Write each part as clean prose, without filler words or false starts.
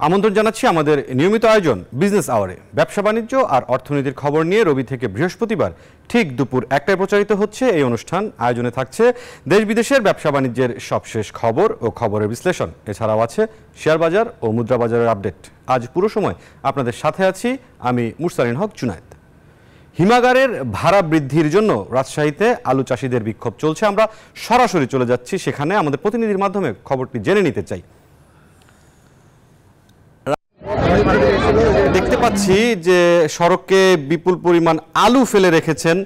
আমন্ত্রণ জানাচ্ছি আমাদের নিয়মিত আয়োজন বিজনেস আওয়ারে। ব্যবসা বাণিজ্য আর অর্থনীতির খবর নিয়ে রবি থেকে বৃহস্পতিবার ঠিক দুপুর 1টায় প্রচারিত হচ্ছে এই অনুষ্ঠান। আয়োজনে থাকছে দেশ বিদেশের ব্যবসা বাণিজ্যের সবশেষ খবর ও খবরের বিশ্লেষণ। এছাড়াও আছে শেয়ার বাজার ও মুদ্রা বাজারের আপডেট। আজ পুরো সময় আপনাদের সাথে আছি আমি মুরসালিন হক জুনায়েদ। হিমাগারের ভাড়া বৃদ্ধির জন্য রাজশাহীতে আলু চাষিদের বিক্ষোভ চলছে। আমরা সরাসরি চলে যাচ্ছি সেখানে, আমাদের প্রতিনিধির মাধ্যমে খবরটি জেনে নিতে চাই। দেখতে পাচ্ছি যে সড়কে বিপুল পরিমাণ আলু ফেলে রেখেছেন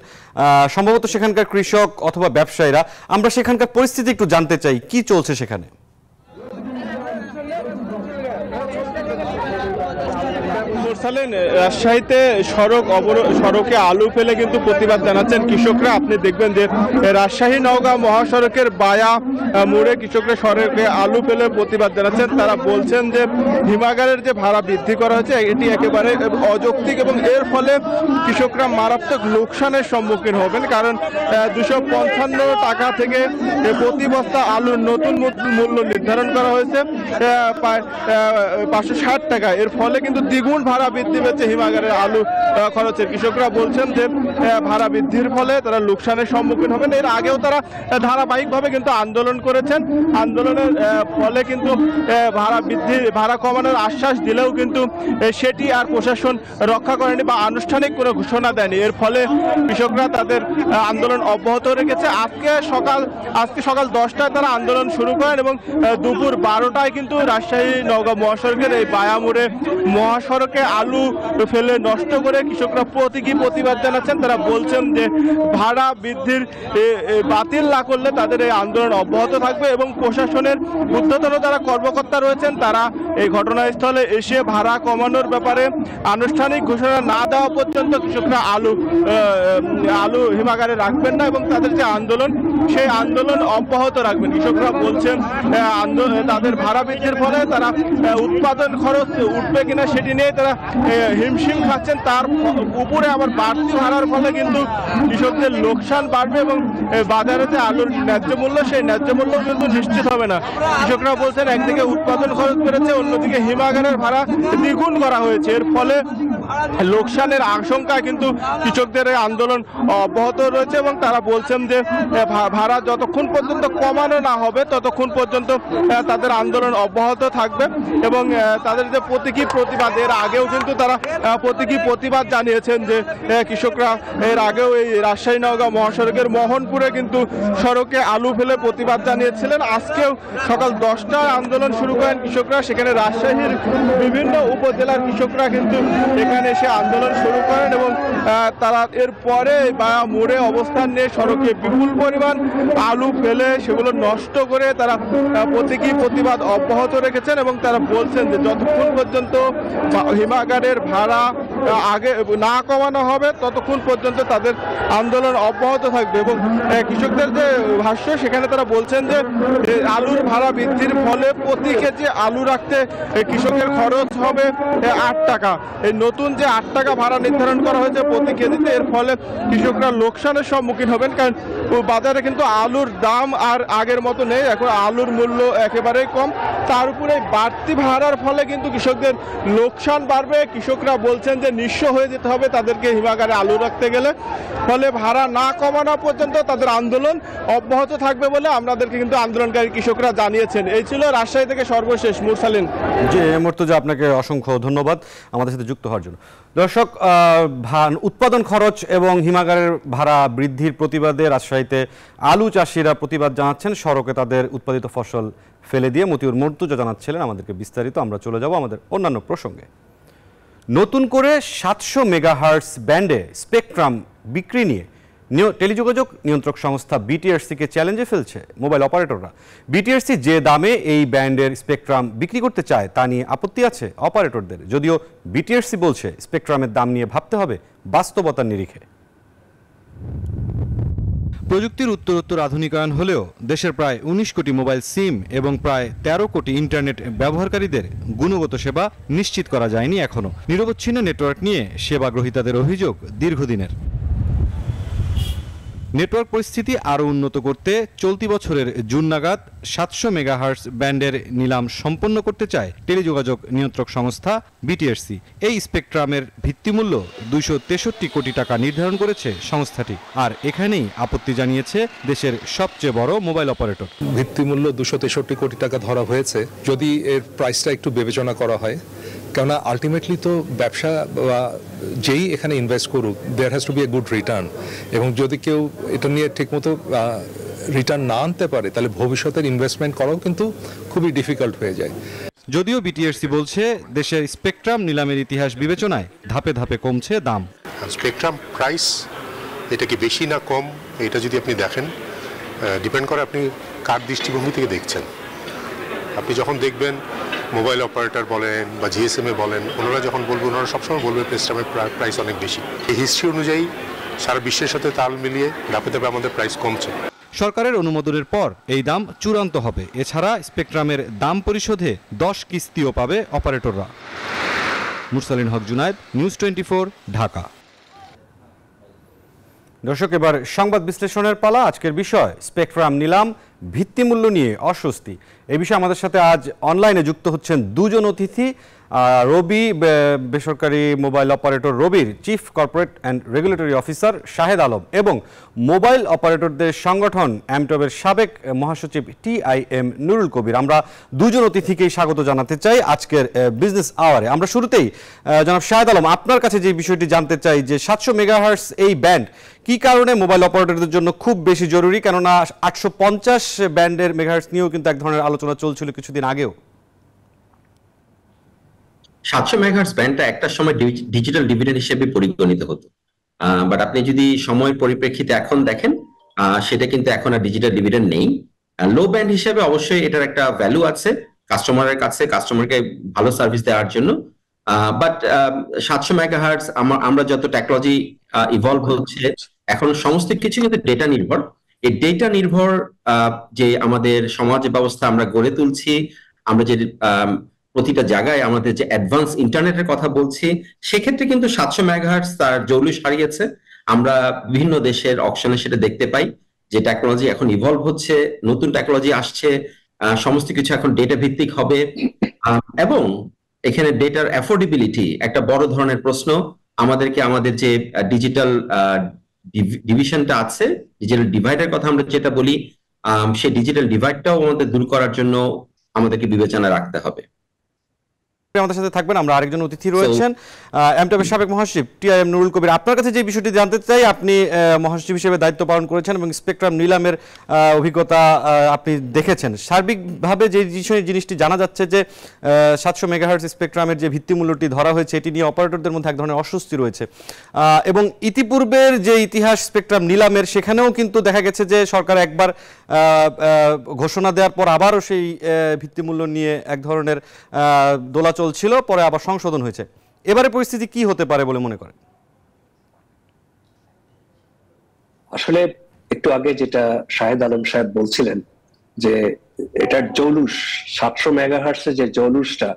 সম্ভবত সেখানকার কৃষক অথবা ব্যবসায়ীরা। আমরা সেখানকার পরিস্থিতি একটু জানতে চাই, কি চলছে সেখানে। রাজশাহীতে সড়কে আলু ফেলে কিন্তু প্রতিবাদ জানাচ্ছেন কৃষকরা। আপনি দেখবেন যে রাজশাহী নওগাঁ মহাসড়কের বায়া মোড়ে কৃষকরা সড়কে আলু ফেলে প্রতিবাদ জানাচ্ছেন। তারা বলছেন যে হিমাগারের যে ভাড়া বৃদ্ধি করা হয়েছে এটি একেবারে অযৌক্তিক এবং এর ফলে কৃষকরা মারাত্মক লোকসানের সম্মুখীন হবেন। কারণ 255 টাকা থেকে প্রতি বস্তা আলুর নতুন মূল্য নির্ধারণ করা হয়েছে 560 টাকা। এর ফলে কিন্তু দ্বিগুণ ভাড়া বৃদ্ধি পেয়েছে হিমাগারের আলু খরচের। কৃষকরা বলছেন যে ভাড়া বৃদ্ধির ফলে তারা লোকসানের সম্মুখীন হবেন। এর আগেও তারা ধারাবাহিকভাবে কিন্তু আন্দোলন করেছেন। আন্দোলনের ফলে কিন্তু ভাড়া কমানোর আশ্বাস দিলেও কিন্তু সেটি আর প্রশাসন রক্ষা করেনি বা আনুষ্ঠানিক কোনো ঘোষণা দেয়নি। এর ফলে কৃষকরা তাদের আন্দোলন অব্যাহত রেখেছে। আজকে সকাল 10টায় তারা আন্দোলন শুরু করেন এবং দুপুর 12টায় কিন্তু রাজশাহী নওগাঁ মহাসড়কের এই বায়ামোড়ে মহাসড়কে আলু ফেলে নষ্ট করে কৃষকরা প্রতিবাদ জানাচ্ছেন। তারা বলছেন যে ভাড়া বৃদ্ধির বাতিল না করলে তাদের এই আন্দোলন অব্যাহত থাকবে এবং প্রশাসনের ঊর্ধ্বতন যারা কর্মকর্তা রয়েছেন তারা এই ঘটনাস্থলে এসে ভাড়া কমানোর ব্যাপারে আনুষ্ঠানিক ঘোষণা না দেওয়া পর্যন্ত কৃষকরা আলু হিমাগারে রাখবেন না এবং তাদের যে আন্দোলন সেই আন্দোলন অব্যাহত রাখবেন। কৃষকরা বলছেন তাদের ভাড়া বৃদ্ধির ফলে তারা উৎপাদন খরচ উঠবে কিনা সেটি নিয়ে তারা হিমশিম খাচ্ছেন। তার উপরে আবার বাড়তি ভাড়ার ফলে কিন্তু কৃষকদের লোকসান বাড়বে এবং বাজারে যে আলুর ন্যায্য মূল্য সেই ন্যায্য মূল্য কিন্তু নিশ্চিত হবে না। কৃষকরা বলছেন একদিকে উৎপাদন খরচ বেড়েছে, অন্যদিকে হিমাগারের ভাড়া দ্বিগুণ করা হয়েছে। এর ফলে লোকসানের আশঙ্কায় কিন্তু কৃষকদের এই আন্দোলন অব্যাহত রয়েছে এবং তারা বলছেন যে ভাড়া যতক্ষণ পর্যন্ত কমানো না হবে ততক্ষণ পর্যন্ত তাদের আন্দোলন অব্যাহত থাকবে এবং তাদের যে প্রতিবাদ এর আগেও কিন্তু তারা প্রতিবাদ জানিয়েছেন যে কৃষকরা এর আগেও এই রাজশাহী নওগাঁ মহাসড়কের মোহনপুরে কিন্তু সড়কে আলু ফেলে প্রতিবাদ জানিয়েছিলেন। আজকেও সকাল 10টায় আন্দোলন শুরু করেন কৃষকরা। সেখানে রাজশাহীর বিভিন্ন উপজেলার কৃষকরা কিন্তু এখানে এসে আন্দোলন শুরু করেন এবং তারা এরপরে বায়া মোড়ে অবস্থান নিয়ে সড়কে বিপুল পরিমাণ আলু ফেলে সেগুলো নষ্ট করে তারা প্রতিবাদ অব্যাহত রেখেছেন এবং তারা বলছেন যে যতক্ষণ পর্যন্ত হিমাগারের ভাড়া আগে না কমানো হবে ততক্ষণ পর্যন্ত তাদের আন্দোলন অব্যাহত থাকবে। এবং কৃষকদের যে ভাষ্য সেখানে তারা বলছেন যে আলুর ভাড়া বৃদ্ধির ফলে প্রতি কেজি আলু রাখতে কৃষকের খরচ হবে 8 টাকা। এই নতুন যে 8 টাকা ভাড়া নির্ধারণ করা হয়েছে প্রতি কেজিতে, এর ফলে কৃষকরা লোকসানের সম্মুখীন হবেন। কারণ বাজারে কিন্তু আলুর দাম আর আগের মতো নেই, এখন আলুর মূল্য একেবারেই কম। তার উপরে বাড়তি ভাড়ার ফলে কিন্তু কৃষকদের লোকসান বাড়বে। কৃষকরা বলছেন যে নিঃস্ব হয়ে যেতে হবে তাদেরকে হিমাগারে আলু রাখতে গেলে। ফলে ভাড়া না কমানো পর্যন্ত তাদের আন্দোলন অব্যাহত থাকবে বলে আমাদেরকে কিন্তু আন্দোলনকারী কৃষকরা জানিয়েছেন। এই ছিল রাজশাহী থেকে সর্বশেষ মুরসালিন। জি মুর্তজা, আপনাকে অসংখ্য ধন্যবাদ আমাদের সাথে যুক্ত হওয়ার জন্য। দর্শক, উৎপাদন খরচ এবং হিমাগারের ভাড়া বৃদ্ধির প্রতিবাদে রাজশাহীতে আলু চাষিরা প্রতিবাদ জানাচ্ছেন। সড়কে তাদের উৎপাদিত ফসল ফেলে দিয়ে মতিউর মুর্তজা জানাচ্ছিলেন আমাদেরকে বিস্তারিত। আমরা চলে যাব আমাদের অন্যান্য প্রসঙ্গে। নতুন করে 700 মেগাহার্টজ ব্যান্ডে স্পেকট্রাম বিক্রি নিয়ে টেলিযোগাযোগ নিয়ন্ত্রক সংস্থা বিটিআরসিকে চ্যালেঞ্জে ফেলছে মোবাইল অপারেটররা। বিটিআরসি যে দামে এই ব্যান্ডের স্পেকট্রাম বিক্রি করতে চায় তা নিয়ে আপত্তি আছে অপারেটরদের। যদিও বিটিআরসি বলছে স্পেকট্রামের দাম নিয়ে ভাবতে হবে বাস্তবতার নিরিখে। প্রযুক্তির উত্তরোত্তর আধুনিকায়ন হলেও দেশের প্রায় 19 কোটি মোবাইল সিম এবং প্রায় 13 কোটি ইন্টারনেট ব্যবহারকারীদের গুণগত সেবা নিশ্চিত করা যায়নি এখনো। নিরবচ্ছিন্ন নেটওয়ার্ক নিয়ে সেবা গ্রহীতাদের অভিযোগ দীর্ঘদিনের। নেটওয়ার্ক পরিস্থিতি আরও উন্নত করতে চলতি বছরের জুন নাগাদ 700 মেগাহার্টজ ব্যান্ডের নিলাম সম্পন্ন করতে চায় টেলিযোগাযোগ নিয়ন্ত্রক সংস্থা বিটিআরসি। এই স্পেকট্রামের ভিত্তিমূল্য 263 কোটি টাকা নির্ধারণ করেছে সংস্থাটি। আর এখানেই আপত্তি জানিয়েছে দেশের সবচেয়ে বড় মোবাইল অপারেটর। ভিত্তিমূল্য 263 কোটি টাকা ধরা হয়েছে। যদি এর প্রাইসটা একটু বিবেচনা করা হয়, কেননা আলটিমেটলি তো ব্যবসা বা যেই এখানে ইনভেস্ট করুক, there has to be a good return, এবং যদি কেউ এটা নিয়ে ঠিকমতো রিটার্ন না আনতে পারে তাহলে ভবিষ্যতের ইনভেস্টমেন্ট করাও কিন্তু খুবই ডিফিকাল্ট হয়ে যায়। যদিও বিটিআরসি বলছে দেশের স্পেকট্রাম নিলামের ইতিহাস বিবেচনায় ধাপে ধাপে কমছে দাম। স্পেকট্রাম প্রাইস এটা কি বেশি না কম, এটা যদি আপনি দেখেন ডিপেন্ড করে আপনি কার দৃষ্টিভঙ্গি থেকে দেখছেন। আপনি যখন দেখবেন মোবাইল অপারেটর বলেন বা জিএসএমএ বলেন, ওনারা যখন বলবেন, ওনারা সবসময় বলবে স্পেকট্রামের প্রাইস অনেক বেশি। এই হিস্ট্রি অনুযায়ী সারা বিশ্বের সাথে তাল মিলিয়ে ধাপে ধাপে আমাদের প্রাইস কমছে। সরকারের অনুমোদনের পর এই দাম চূড়ান্ত হবে। এছাড়া স্পেকট্রামের দাম পরিশোধে 10 কিস্তিও পাবে অপারেটররা। মুরসালিন হক জুনায়েদ, নিউজ 24, ঢাকা। দর্শক, এবার সংবাদ বিশ্লেষণের পালা। আজকের বিষয় স্পেকট্রাম নিলাম, ভিত্তিমূল্য নিয়ে অস্বস্তি। এই বিষয়ে আমাদের সাথে আজ অনলাইনে যুক্ত হচ্ছেন দুজন অতিথি। রবি, বেসরকারি মোবাইল অপারেটর রবির chief corporate and regulatory officer Shahed Alam এবং মোবাইল অপারেটরদের সংগঠন অ্যামটবের সাবেক মহাসচিব TIM নুরুল কবির। আমরা দুজন অতিথিকেই স্বাগত জানাতে চাই আজকের বিজনেস আওয়ারে। আমরা শুরুতেই জনাব শাহেদ আলম, আপনার কাছে যে বিষয়টি জানতে চাই যে 700 মেগাহার্টজ এই ব্যান্ড কি কারণে মোবাইল অপারেটরদের জন্য খুব বেশি জরুরি? কেননা 850 ব্যান্ডের মেগাহার্টজ নিয়েও কিন্তু এক ধরনের আলোচনা চলছিল কিছুদিন আগেও। 700 মেগাহার্টজ ব্যান্ডটা একটা সময় ডিজিটাল ডিভিডেন্ড হিসেবে পরিগণিত হতো, বাট আপনি যদি সময়ের পরিপ্রেক্ষিতে এখন দেখেন সেটা কিন্তু এখন আর ডিজিটাল ডিভিডেন্ড নেই। লো ব্যান্ড হিসেবে অবশ্যই এটার একটা ভ্যালু আছে কাস্টমারের কাছে, কাস্টমারকে ভালো সার্ভিস দেওয়ার জন্য। বাট 700 মেগাহার্টজ আমরা যত টেকনোলজি ইভলভ হচ্ছে, এখন সমস্ত কিছু কিন্তু ডেটা নির্ভর। এই ডেটা নির্ভর যে আমাদের সমাজ ব্যবস্থা আমরা গড়ে তুলছি, আমরা যে প্রতিটা জায়গায় আমাদের যে অ্যাডভান্স ইন্টারনেটের কথা বলছি, সেক্ষেত্রে কিন্তু 700 মেগাহার্টজ তার জৌলুস হারিয়েছে। আমরা বিভিন্ন দেশের অকশনে সেটা দেখতে পাই যে টেকনোলজি এখন ইভলভ হচ্ছে, নতুন টেকনোলজি আসছে, সমস্ত কিছু এখন ডেটা ভিত্তিক হবে। এবং এখানে ডেটার অ্যাফোর্ডেবিলিটি একটা বড় ধরনের প্রশ্ন। আমাদেরকে আমাদের যে ডিজিটাল ডিভিশনটা আছে, ডিজিটাল ডিভাইডের কথা আমরা যেটা বলি, সেই ডিজিটাল ডিভাইডটাও আমাদের দূর করার জন্য আমাদেরকে বিবেচনা রাখতে হবে। আমাদের সাথে থাকবেন আমরা আরেকজন অতিথি রয়েছেন, অ্যামটবের সাবেক মহাসচিব TIM নুরুল কবির। আপনার কাছে যে বিষয়টি জানতে চাই, আপনি মহাসচিব হিসেবে দায়িত্ব পালন করেছেন এবং স্পেকট্রাম নিলামের অভিজ্ঞতা আপনি দেখেছেন। সার্বিকভাবে যে জিনিসটি জানা যাচ্ছে যে 700 মেগাহার্টজ স্পেকট্রামের যে ভিত্তিমূল্যটি ধরা হয়েছে, এটি নিয়ে অপারেটরদের মধ্যে এক ধরনের অস্বস্তি রয়েছে। এবং ইতিপূর্বের যে ইতিহাস স্পেকট্রাম নিলামের, সেখানেও কিন্তু দেখা গেছে যে সরকার একবার ঘোষণা দেওয়ার পর আবারও সেই ভিত্তিমূল্য নিয়ে এক ধরনের দোলাচল ছিল, পরে আবার সংশোধন হয়েছে। এবারে পরিস্থিতি কি হতে পারে বলে মনে করেন? আসলে একটু আগে যেটা শাহেদ আলম সাহেব বলছিলেন যে এটার জৌলুস, 700 মেগাহার্টজের যে জৌলুসটা,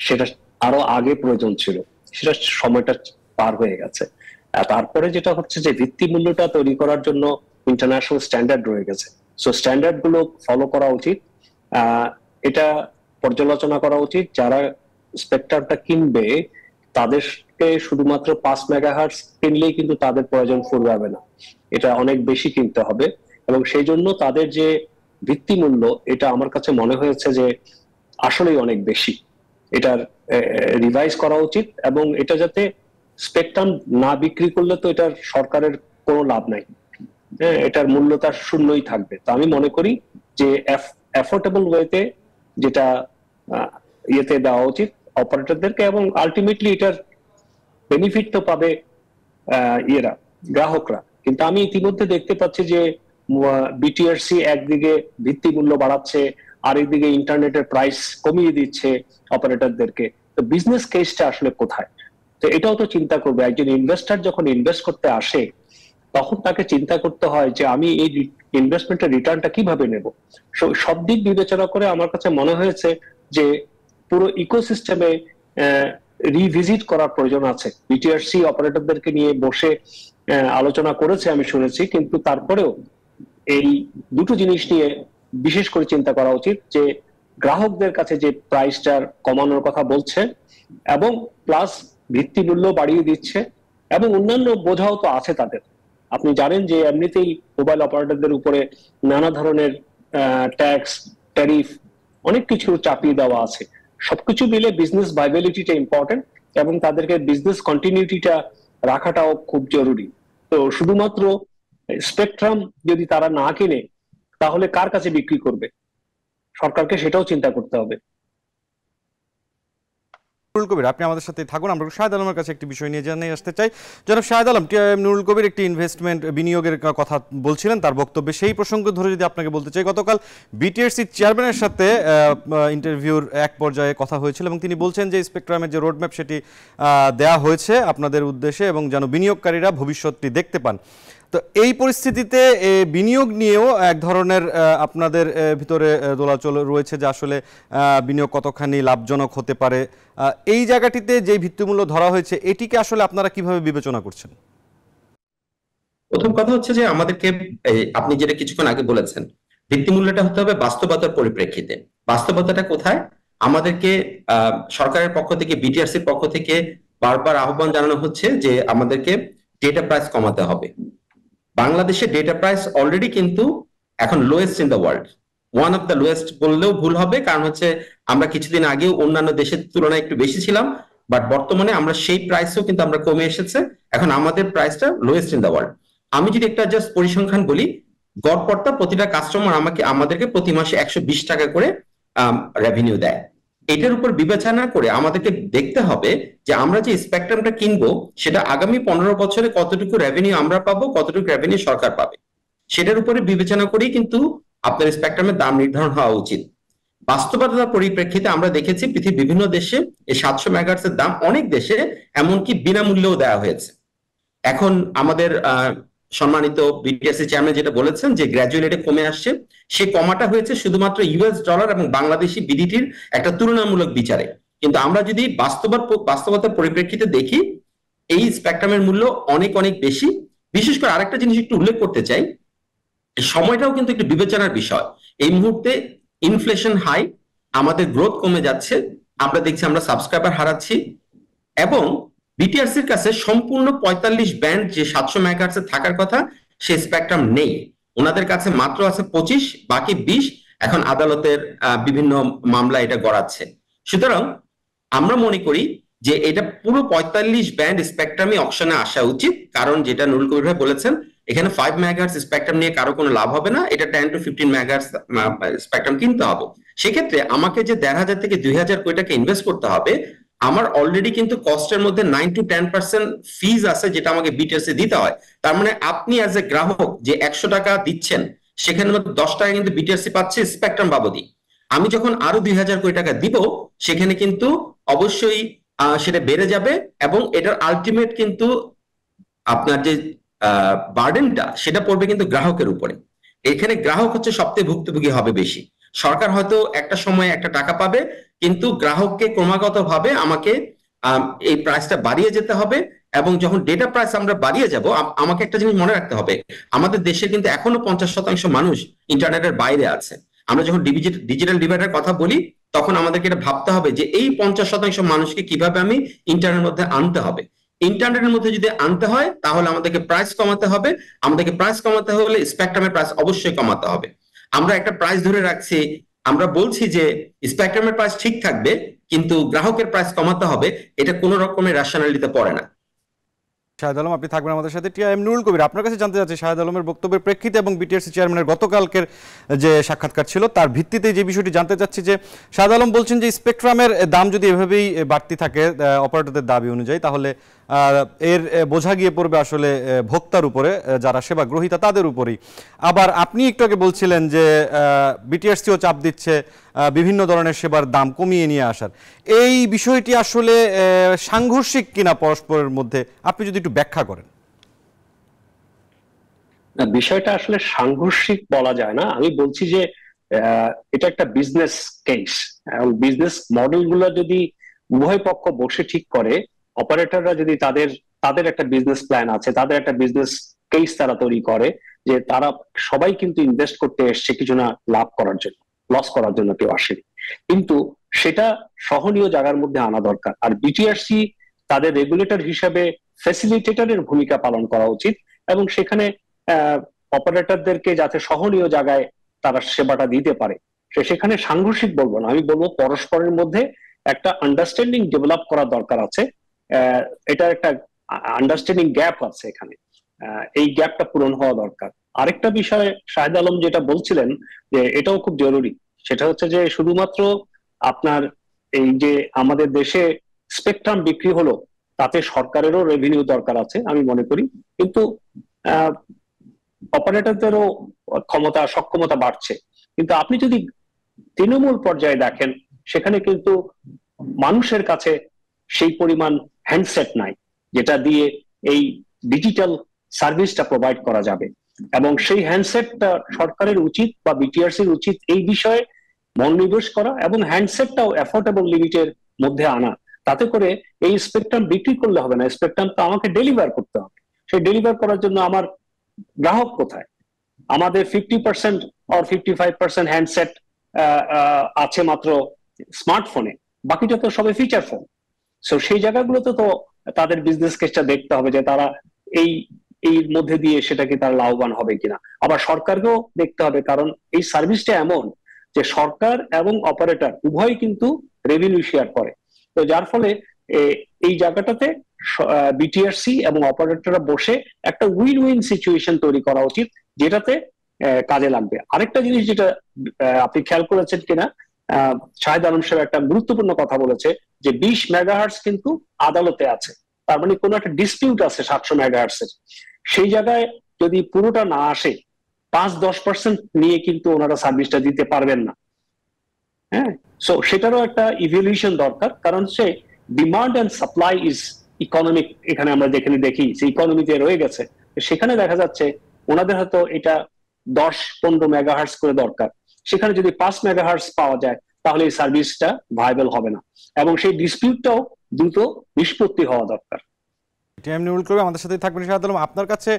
সেটা আরো আগে প্রয়োজন ছিল, সেটা সময়টা পার হয়ে গেছে। তারপরে যেটা হচ্ছে যে ভিত্তিমূল্যটা তৈরি করার জন্য ইন্টারন্যাশনাল স্ট্যান্ডার্ড রয়ে গেছে। সো স্ট্যান্ডার্ড গুলো ফলো করা উচিত, এটা পর্যালোচনা করা উচিত। যারা স্পেকট্রামটা কিনবে তাদেরকে শুধুমাত্র 5 মেগাহার্টজ কিনলেই কিন্তু তাদের প্রয়োজন ফুরাবে না, এটা অনেক বেশি কিনতে হবে। এবং সেই জন্য তাদের যে ভিত্তিমূল্য, এটা আমার কাছে মনে হয়েছে যে আসলেই অনেক বেশি। এটার রিভাইজ করা উচিত, এবং এটা যাতে স্পেকট্রাম না বিক্রি করলে তো এটার সরকারের কোনো লাভ নাই, এটার মূল্য তার শূন্যই থাকবে। তো আমি মনে করি যে অ্যাফোর্ডেবল ওয়েতে যেটা ইয়েতে দেওয়া উচিত অপারেটরদেরকে, এবং আলটিমেটলি এটার বেনিফিট তো পাবে গ্রাহকরা। কিন্তু আমি ইতিমধ্যে দেখতে পাচ্ছি যে বিটিআরসি একদিকে ভিত্তিমূল্য বাড়াচ্ছে, আরেকদিকে ইন্টারনেটের প্রাইস কমিয়ে দিচ্ছে অপারেটরদেরকে। তো বিজনেস কেসটা আসলে কোথায়? তো এটাও তো চিন্তা করবে। একজন ইনভেস্টর যখন ইনভেস্ট করতে আসে, তখন তাকে চিন্তা করতে হয় যে আমি এই ইনভেস্টমেন্টের রিটার্নটা কিভাবে নেব। সব দিক বিবেচনা করে আমার কাছে মনে হয়েছে যে পুরো ইকোসিস্টেমে রিভিজিট করার প্রয়োজন আছে। বিটিআরসি অপারেটরদেরকে নিয়ে বসে আলোচনা করেছে আমি শুনেছি, কিন্তু তারপরেও এই দুটো জিনিস নিয়ে বিশেষ করে চিন্তা করা উচিত, যে গ্রাহকদের কাছে যে প্রাইসটা কমানোর কথা বলছে এবং প্লাস ভিত্তিমূল্য বাড়িয়ে দিচ্ছে, এবং অন্যান্য বোঝাও তো আছে তাদের। আপনি জানেন যে এমনিতেই মোবাইল অপারেটরদের উপরে নানা ধরনের ট্যাক্স, ট্যারিফ, অনেক কিছু চাপিয়ে দেওয়া আছে। সবকিছু মিলে বিজনেস ভাইবিলিটিটা ইম্পর্টেন্ট, এবং তাদেরকে বিজনেস কন্টিনিউটিটা রাখাটাও খুব জরুরি। তো শুধুমাত্র স্পেকট্রাম যদি তারা না কিনে, তাহলে কার কাছে বিক্রি করবে? সরকারকে সেটাও চিন্তা করতে হবে। নুরুল কবির, আপনি আমাদের সাথে থাকুন। আমরা শাহেদ আলমের কাছে একটি বিষয় নিয়ে জানিয়ে আসতে চাই। জনাব শাহেদ আলম, নুরুল কবির একটি ইনভেস্টমেন্ট বিনিয়োগের কথা বলছিলেন তার বক্তব্যে, সেই প্রসঙ্গ ধরে যদি আপনাকে বলতে চাই, গতকাল বিটিআরসি চেয়ারম্যানের সাথে ইন্টারভিউর এক পর্যায়ে কথা হয়েছিল এবং তিনি বলছেন যে স্পেকট্রামের যে রোডম্যাপ সেটি দেয়া হয়েছে আপনাদের উদ্দেশ্যে এবং যেন বিনিয়োগকারীরা ভবিষ্যৎটি দেখতে পান। তো এই পরিস্থিতিতে বিনিয়োগ নিয়েও এক ধরনের আপনাদের ভিতরে দোলাচল রয়েছে যে আসলে বিনিয়োগ কতখানি লাভজনক হতে পারে। এই জায়গাটিতে যে ভিত্তিমূল্য ধরা হয়েছে এটিকে আসলে আপনারা কিভাবে বিবেচনা করছেন? প্রথম কথা হচ্ছে যে আমাদেরকে, আপনি যেটা কিছুক্ষণ আগে বলেছেন, ভিত্তিমূল্যটা হতে হবে বাস্তবতার পরিপ্রেক্ষিতে। বাস্তবতাটা কোথায়? আমাদেরকে সরকারের পক্ষ থেকে, বিটিআরসির পক্ষ থেকে বারবার আহ্বান জানানো হচ্ছে যে আমাদেরকে ডেটা প্রাইস কমাতে হবে। বাংলাদেশে ডেটা প্রাইস অলরেডি কিন্তু এখন lowest in the world, one of the lowest বললেও ভুল হবে, কারণ হচ্ছে আমরা কিছুদিন আগেও অন্যান্য দেশের তুলনায় একটু বেশি ছিলাম, বাট বর্তমানে আমরা সেই প্রাইসেও কিন্তু আমরা কমে এসেছে, এখন আমাদের প্রাইসটা লোয়েস্ট ইন দ্য ওয়ার্ল্ড। আমি যদি একটা জাস্ট পরিসংখ্যান বলি, গড়পড়তা প্রতিটা কাস্টমার আমাদেরকে প্রতি মাসে 120 টাকা করে রেভিনিউ দেয়। এটার উপর বিবেচনা করে আমাদেরকে দেখতে হবে যে আমরা যে স্পেকট্রামটা কিনবো সেটা আগামী 15 বছরে কতটুকু রেভিনিউ আমরা পাবো, কতটুকু রেভিনিউ সরকার পাবে, সেটার উপরে বিবেচনা করেই কিন্তু আপনার স্পেকট্রামের দাম নির্ধারণ হওয়া উচিত। বাস্তবতার পরিপ্রেক্ষিতে আমরা দেখেছি পৃথিবীর বিভিন্ন দেশে এই 700 মেগাহার্টজের দাম অনেক দেশে এমনকি বিনামূল্যেও দেওয়া হয়েছে। এখন আমাদের সম্মানিত বিটিআরসি চেয়ারম্যান যেটা বলেছেন যে গ্র্যাজুয়ালি এটা কমে আসছে, সে কমাটা হয়েছে শুধুমাত্র ইউএস ডলার এবং বাংলাদেশি বিডিটির একটা তুলনামূলক বিচারে। কিন্তু আমরা যদি বাস্তবতার পরিপ্রেক্ষিতে দেখি, এই স্পেকট্রামের মূল্য অনেক অনেক বেশি। বিশেষ করে আরেকটা জিনিস একটু উল্লেখ করতে চাই, সময়টাও কিন্তু একটু বিবেচনার বিষয়। এই মুহূর্তে ইনফ্লেশন হাই, আমাদের গ্রোথ কমে যাচ্ছে, আমরা দেখছি আমরা সাবস্ক্রাইবার হারাচ্ছি, এবং বিটিআরসির কাছে সম্পূর্ণ 45 ব্যান্ড যে 700 মেগাহার্টজে থাকার কথা সে স্পেকট্রাম নেই, ওনাদের কাছে মাত্র আছে 25, বাকি 20 এখন আদালতের বিভিন্ন মামলা এটা গড়াচ্ছে। সুতরাং আমরা মনে করি যে এটা পুরো 45 ব্যান্ড স্পেকট্রামই অকশনে আসা উচিত, কারণ যেটা নুরুল কবির ভাই বলেছেন, এখানে 5 মেগাহার্টজ স্পেকট্রাম নিয়ে কারো কোনো লাভ হবে না, এটা 10 to 15 মেগাহার্টজ স্পেকট্রাম কিনতে হবে। সেক্ষেত্রে আমাকে যে 1,500 থেকে 2,000 কোটি টাকা ইনভেস্ট করতে হবে, আমার অলরেডি কিন্তু কস্টের মধ্যে 9 to 10% ফিজ আছে যেটা আমাকে বিটিআরসি দিতে হয়। তার মানে আপনি অ্যাজ এ গ্রাহক যে 100 টাকা দিচ্ছেন, সেখানে মধ্যে 10 টাকা কিন্তু বিটিআরসি পাচ্ছে স্পেকট্রাম বাবদি। আমি যখন আরো 2,000 কোটি টাকা দিব, সেখানে কিন্তু অবশ্যই সেটা বেড়ে যাবে, এবং এটার আলটিমেট কিন্তু আপনার যে বার্ডেনটা সেটা পড়বে কিন্তু গ্রাহকের উপরে। এখানে গ্রাহক হচ্ছে সবচেয়ে ভুক্তভোগী হবে বেশি। সরকার হয়তো একটা সময় একটা টাকা পাবে, কিন্তু গ্রাহককে ক্রমাগত ভাবে আমাকে এই প্রাইসটা বাড়িয়ে যেতে হবে, এবং যখন ডেটা প্রাইস আমরা বাড়িয়ে যাব, আমাকে একটা জিনিস মনে রাখতে হবে, আমাদের দেশে কিন্তু এখনো 50% মানুষ ইন্টারনেটের বাইরে আছে। আমরা যখন ডিজিটাল ডিভাইডের কথা বলি, তখন আমাদেরকে এটা ভাবতে হবে যে এই 50% মানুষকে কিভাবে আমি ইন্টারনেটের মধ্যে আনতে হবে। ইন্টারনেটের মধ্যে যদি আনতে হয় তাহলে আমাদেরকে প্রাইস কমাতে হবে, আমাদেরকে প্রাইস কমাতে হলে স্পেকট্রামের প্রাইস অবশ্যই কমাতে হবে। আমরা একটা প্রাইস ধরে রাখছি, আমরা বলছি যে স্পেকট্রামের প্রাইস ঠিক থাকবে কিন্তু গ্রাহকের প্রাইস কমাতে হবে, এটা কোনো রকমের রেশনালিটিতে পড়ে না। শাহেদ আলম, আপনি থাকবেন আমাদের সাথে। টিআইএম নুরুল কবির, আপনার কাছে জানতে চাচ্ছি শাহেদ আলমের বক্তব্যের প্রেক্ষিতে এবং বিটিআরসি চেয়ারম্যানের গতকালকের যে সাক্ষাৎকার ছিল তার ভিত্তিতে যে বিষয়টি জানতে চাচ্ছি, যে শাহেদ আলম বলছেন যে স্পেকট্রামের দাম যদি এভাবেই বাড়তি থাকে অপারেটরদের দাবি অনুযায়ী, তাহলে এর বোঝা গিয়ে পড়বে আসলে ভোক্তার উপরে, যারা সেবা গ্রহীতা তাদের উপরেই। আবার আপনি একটু আগে বলছিলেন যে বিটিআরসিও চাপ দিচ্ছে বিভিন্ন ধরনের সেবার দাম কমিয়ে নিয়ে আসার। এই বিষয়টি আসলে সাংঘর্ষিক কিনা পরস্পরের মধ্যে, আপনি যদি একটু ব্যাখ্যা করেন। বিষয়টা আসলে সাংঘর্ষিক বলা যায় না, আমি বলছি যে এটা একটা বিজনেস কেস, এবং বিজনেস মডেল গুলো যদি উভয় পক্ষ বসে ঠিক করে, অপারেটররা যদি তাদের তাদের একটা বিজনেস প্ল্যান আছে, তাদের একটা বিজনেস কেস তারা তৈরি করে, যে তারা সবাই কিন্তু ইনভেস্ট করতে এসছে কিছু না লাভ করার জন্য, লস করার জন্য কেউ আসেনি। কিন্তু সেটা সহনীয় জায়গার মধ্যে আনা দরকার। আর বিটিআরসি তাদের রেগুলেটর হিসেবে ফ্যাসিলিটেটরের ভূমিকা পালন করা উচিত, এবং সেখানে অপারেটরদেরকে যাতে সহনীয় জায়গায় তারা সেবাটা দিতে পারে, সেখানে সাংঘর্ষিক বলবো না, আমি বলবো পরস্পরের মধ্যে একটা আন্ডারস্ট্যান্ডিং ডেভেলপ করার দরকার আছে। এটার একটা আন্ডারস্ট্যান্ডিং গ্যাপ আছে এখানে, এই গ্যাপটা পূরণ হওয়া দরকার। আরেকটা বিষয় শাহেদ আলম যেটা বলছিলেন যে এটাও খুব জরুরি, সেটা হচ্ছে যে শুধুমাত্র আপনার এই যে আমাদের দেশে স্পেকট্রাম বিক্রি হলো তাতে সরকারেরও রেভিনিউ দরকার আছে আমি মনে করি, কিন্তু অপারেটরদেরও ক্ষমতা সক্ষমতা বাড়ছে। কিন্তু আপনি যদি তৃণমূল পর্যায়ে দেখেন, সেখানে কিন্তু মানুষের কাছে সেই পরিমাণ হ্যান্ডসেট নাই যেটা দিয়ে এই ডিজিটাল সার্ভিসটা প্রোভাইড করা যাবে, এবং সেই হ্যান্ডসেটটা সরকারের উচিত বা বিটিআরসির উচিত এই বিষয়ে মনোনিবেশ করা এবং হ্যান্ডসেটটাও অ্যাফোর্ডেবল লিমিটের মধ্যে আনা। তাতে করে এই স্পেকট্রাম বিক্রি করলে হবে না, স্পেকট্রাম তো আমাকে ডেলিভার করতে হবে। সেই ডেলিভার করার জন্য আমার গ্রাহক কোথায়? আমাদের 50% or 55% হ্যান্ডসেট আছে মাত্র স্মার্টফোনে, বাকিটা তো সবাই ফিচার ফোন। সো সেই জায়গাগুলোতে তো তাদের বিজনেস কেসটা দেখতে হবে যে তারা এর মধ্যে দিয়ে সেটাকে তারা লাভবান হবে কিনা। আবার সরকারকেও দেখতে হবে, কারণ এই সার্ভিসটা এমন যে সরকার এবং অপারেটর উভয় কিন্তু রেভিনিউ শেয়ার করে। তো যার ফলে এই জায়গাটাতে বিটিআরসি এবং অপারেটররা বসে একটা উইন উইন সিচুয়েশন তৈরি করা উচিত, যেটাতে কাজে লাগবে। আরেকটা জিনিস যেটা আপনি খেয়াল করেছেন কিনা, শাহেদ আলম সাহেব একটা গুরুত্বপূর্ণ কথা বলেছে যে 20 মেগাহার্টজ কিন্তু আদালতে আছে, তার মানে কোনো একটা ডিসপিউট আছে 700 মেগাহার্টজের। সেই জায়গায় যদি পুরোটা না আসে, 5-10% নিয়ে কিন্তু ওনারা সার্ভিসটা দিতে পারবেন না। হ্যাঁ, সো সেটারও একটা ইভ্যালুয়েশন দরকার, কারণ সে demand and supply is economic, এখানে আমরা যেখানে দেখি যে ইকোনমিতে রয়ে গেছে, সেখানে দেখা যাচ্ছে ওনাদের হয়তো এটা 10-15 মেগাহার্টজ করে দরকার, সেখানে যদি 5 মেগাহার্টজ পাওয়া যায় তাহলে এই সার্ভিসটা ভায়াবল হবে না, এবং সেই ডিসপিউটটাও দ্রুত নিষ্পত্তি হওয়া দরকার। টিএম নিউল করবে আমাদের সাথে থাকবেন শাহেদ আলম। আপনার কাছে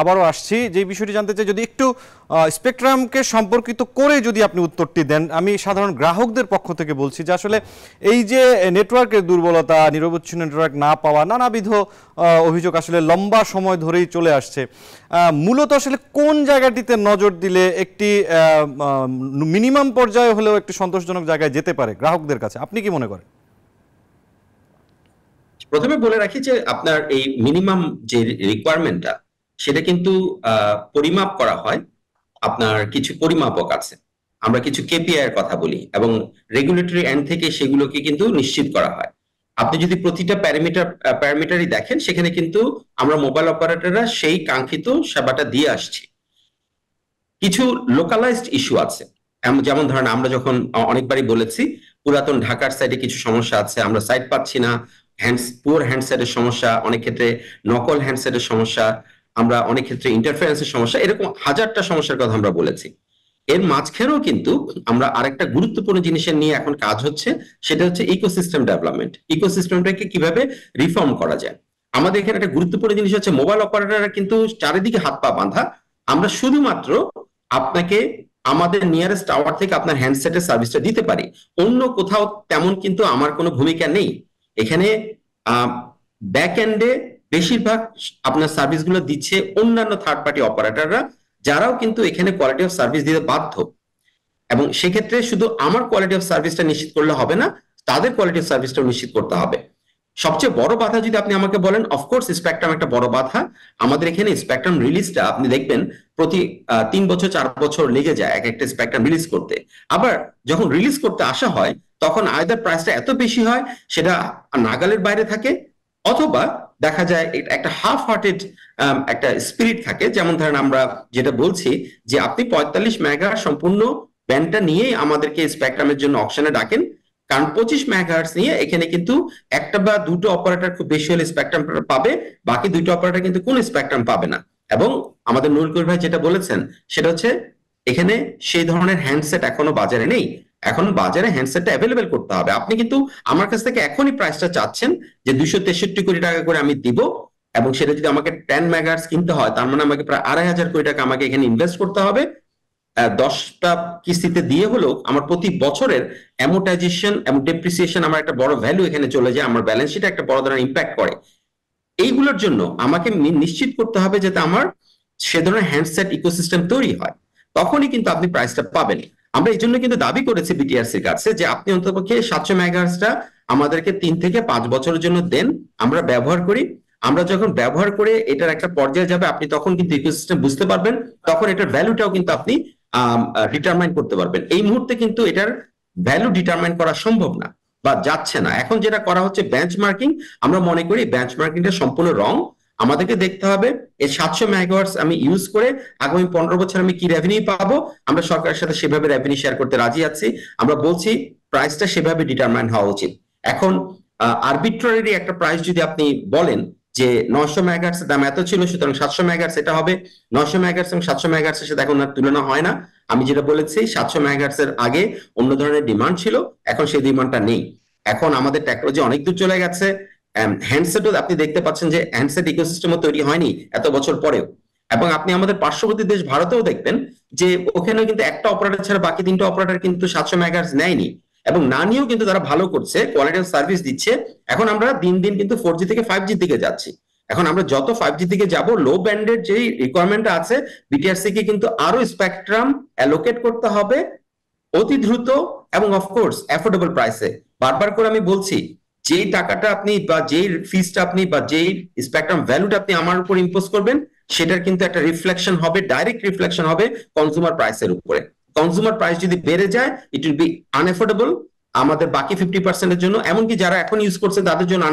আবারও আসছি, যে বিষয়টি জানতে চাই যদি একটু স্পেকট্রামকে সম্পর্কিত করে যদি আপনি উত্তরটি দেন। আমি সাধারণ গ্রাহকদের পক্ষ থেকে বলছি যে আসলে এই যে নেটওয়ার্কের দুর্বলতা, নিরবচ্ছিন্ন নেটওয়ার্ক না পাওয়া, নানাবিধ অভিযোগ আসলে লম্বা সময় ধরেই চলে আসছে। মূলত আসলে কোন জায়গাটিতে নজর দিলে একটি মিনিমাম পর্যায়ে হলেও একটি সন্তোষজনক জায়গায় যেতে পারে গ্রাহকদের কাছে, আপনি কি মনে করেন? প্রথমে বলে রাখি যে আপনার এই মিনিমাম যে রিকোয়ারমেন্টটা সেটা কিন্তু পরিমাপ করা হয়, আপনার কিছু পরিমাপক আছে, আমরা কিছু কেপিআই এর কথা বলি, এবং রেগুলেটরি এন্ড থেকে সেগুলোকে কিন্তু নিশ্চিত করা হয়। আপনি যদি প্রতিটা প্যারামিটারই দেখেন, সেখানে কিন্তু আমরা মোবাইল অপারেটররা সেই কাঙ্ক্ষিত সেবাটা দিয়ে আসছি। কিছু লোকালাইজড ইস্যু আছে, যেমন ধরেন আমরা যখন অনেকবারই বলেছি পুরাতন ঢাকার সাইডে কিছু সমস্যা আছে, আমরা সাইট পাচ্ছি না, পুয়ার হ্যান্ডসেটের সমস্যা, অনেক ক্ষেত্রে নকল হ্যান্ডসেটের সমস্যা, আমরা অনেক ক্ষেত্রে ইন্টারফারেন্সের সমস্যা, এরকম হাজারটা সমস্যার কথা আমরা বলেছি। এর মাঝখানেও কিন্তু আমরা আরেকটা গুরুত্বপূর্ণ জিনিসের নিয়ে এখন কাজ হচ্ছে, সেটা হচ্ছে ইকোসিস্টেম ডেভেলপমেন্ট। ইকোসিস্টেমটাকে কিভাবে রিফর্ম করা যায়। আমাদের এখানে একটা গুরুত্বপূর্ণ জিনিস হচ্ছে মোবাইল অপারেটররা কিন্তু চারিদিকে হাত পা বাঁধা, আমরা শুধুমাত্র আপনাকে আমাদের নিয়ারেস্ট টাওয়ার থেকে আপনার হ্যান্ডসেটের সার্ভিসটা দিতে পারি, অন্য কোথাও তেমন কিন্তু আমার কোনো ভূমিকা নেই। এখানে ব্যাক এন্ডে বেশিরভাগ আপনার সার্ভিসগুলো দিচ্ছে অন্যান্য থার্ড পার্টি অপারেটররা, যারাও কিন্তু এখানে কোয়ালিটি অফ সার্ভিস দিতে বাধ্য। এবং সেক্ষেত্রে শুধু আমার কোয়ালিটি অফ সার্ভিসটা নিশ্চিত করলে হবে না, তাদের কোয়ালিটি অফ সার্ভিসটাও নিশ্চিত করতে হবে। সবচেয়ে বড় বাধা যদি আপনি আমাকে বলেন, অফকোর্স স্পেকট্রাম একটা বড় বাধা। আমাদের এখানে স্পেকট্রাম রিলিজটা আপনি দেখবেন প্রতি 3 বছর 4 বছর লেগে যায় এক একটা স্পেকট্রাম রিলিজ করতে। আবার যখন রিলিজ করতে আসা হয় তখন আইদার প্রাইসটা এত বেশি হয় সেটা নাগালের বাইরে থাকে, অথবা দেখা যায় একটা হাফ হার্টেড একটা স্পিরিট থাকে। যেমন ধরেন আমরা যেটা বলছি যে আপনি 45 মেগা সম্পূর্ণ ব্যান্ডটা নিয়েই আমাদেরকে স্পেকট্রামের জন্য অকশনে ডাকেন, কারণ 25 মেগাহার্টজ নিয়ে এখানে কিন্তু একটা বা দুটো অপারেটর খুব বেশি হলে স্পেকট্রাম পাবে, বাকি দুটো অপারেটর কিন্তু কোনো স্পেকট্রাম পাবে না। এবং আমাদের নুরুল ভাই যেটা বলেছেন সেটা হচ্ছে এখানে সেই ধরনের হ্যান্ডসেট এখনো বাজারে নেই, এখন বাজারে হ্যান্ডসেটটা অ্যাভেলেবেল করতে হবে। আপনি কিন্তু আমার কাছ থেকে এখনই প্রাইসটা চাচ্ছেন যে 263 কোটি টাকা করে আমি দিব, এবং সেটা যদি আমাকে 10 মেগাহার্টজ কিনতে হয়, তার মানে আমাকে প্রায় 2,500 কোটি টাকা আমাকে এখানে ইনভেস্ট করতে হবে। 10টা কিস্তিতে দিয়ে হলেও আমার প্রতি বছরের অ্যামোর্টাইজেশন এবং ডেপ্রিসিয়েশন আমার একটা বড় ভ্যালু এখানে চলে যায়, আমার ব্যালেন্স শিটে একটা বড় ধরনের ইম্প্যাক্ট করে। এইগুলোর জন্য আমাকে নিশ্চিত করতে হবে যাতে আমার সে ধরনের হ্যান্ডসেট ইকোসিস্টেম তৈরি হয়, তখনই কিন্তু আপনি প্রাইসটা পাবেন। আমরা এই জন্য কিন্তু দাবি করেছি বিটিআরসির কাছে যে আপনি অন্ততপক্ষে 700 মেগাহার্টজটা আমাদেরকে 3 থেকে 5 বছরের জন্য দেন, আমরা ব্যবহার করি। আমরা যখন ব্যবহার করে এটার একটা পর্যায়ে যাবে, আপনি তখন কিন্তু ইকোসিস্টেম বুঝতে পারবেন, তখন এটার ভ্যালুটাও কিন্তু আপনি ডিটারমাইন করতে পারবেন। এই মুহূর্তে কিন্তু এটার ভ্যালু ডিটারমাইন করা সম্ভব না বা যাচ্ছে না। এখন যেটা করা হচ্ছে বেঞ্চমার্কিং। আমরা মনে করি বেঞ্চমার্কিংটা সম্পূর্ণ রং। আমাদেরকে দেখতে হবে এই 700 মেগাওয়াটস আমি ইউজ করে আগামী 15 বছর আমি কি রেভিনিউ পাবো। আমরা সরকারের সাথে সেভাবে রেভিনিউ শেয়ার করতে রাজি আছি। আমরা বলছি প্রাইসটা সেভাবে ডিটারমাইন হওয়া উচিত। এখন আরবিট্রারি একটা প্রাইস যদি আপনি বলেন যে 900 মেগাহার্টস দাম এত ছিল, সুতরাং 700 মেগাহার্টস এটা হবে, 900 মেগাহার্টস এবং 700 মেগাহার্টসের সাথে এখন আর তুলনা হয় না। আমি যেটা বলেছি 700 মেগাহার্টস এর আগে অন্য ধরনের ডিমান্ড ছিল, এখন সেই ডিমান্ডটা নেই। এখন আমাদের টেকনোলজি অনেক দূর চলে গেছে। হ্যান্ডসেটও আপনি দেখতে পাচ্ছেন যে হ্যান্ডসেট ইকোসিস্টেমও তৈরি হয়নি এত বছর পরেও। এবং আপনি আমাদের পার্শ্ববর্তী দেশ ভারতেও দেখবেন যে ওখানে কিন্তু একটা অপারেটর ছাড়া বাকি 3টা অপারেটর কিন্তু 700 মেগাহার্টস নেয়নি, এবং না নিয়েও কিন্তু তারা ভালো করছে, কোয়ালিটি অফ সার্ভিস দিচ্ছে। এখন আমরা দিন দিন কিন্তু 4G থেকে 5G দিকে যাচ্ছি। এখন আমরা যত 5G দিকে যাব, লো ব্যান্ডের যে রিকোয়ারমেন্ট আছে, বিটিআরসি কে কিন্তু আরো স্পেকট্রাম অ্যালোকেট করতে হবে অতি দ্রুত এবং অফকোর্স অ্যাফোর্ডেবল প্রাইসে। বারবার করে আমি বলছি, যেই টাকাটা আপনি বা যেই ফিসটা আপনি বা যেই স্পেকট্রাম ভ্যালুটা আপনি আমার উপর ইম্পোজ করবেন, সেটার কিন্তু একটা রিফ্লেকশন হবে, ডাইরেক্ট রিফ্লেকশন হবে কনজিউমার প্রাইসের উপরে। কনজিউমার প্রাইস যদি বেড়ে যায়, ইট উইল বি আনএফোর্ডেবল আমাদের বাকি 50% এর জন্য, এমনকি যারা এখন ইউজ করছে তাদের জন্য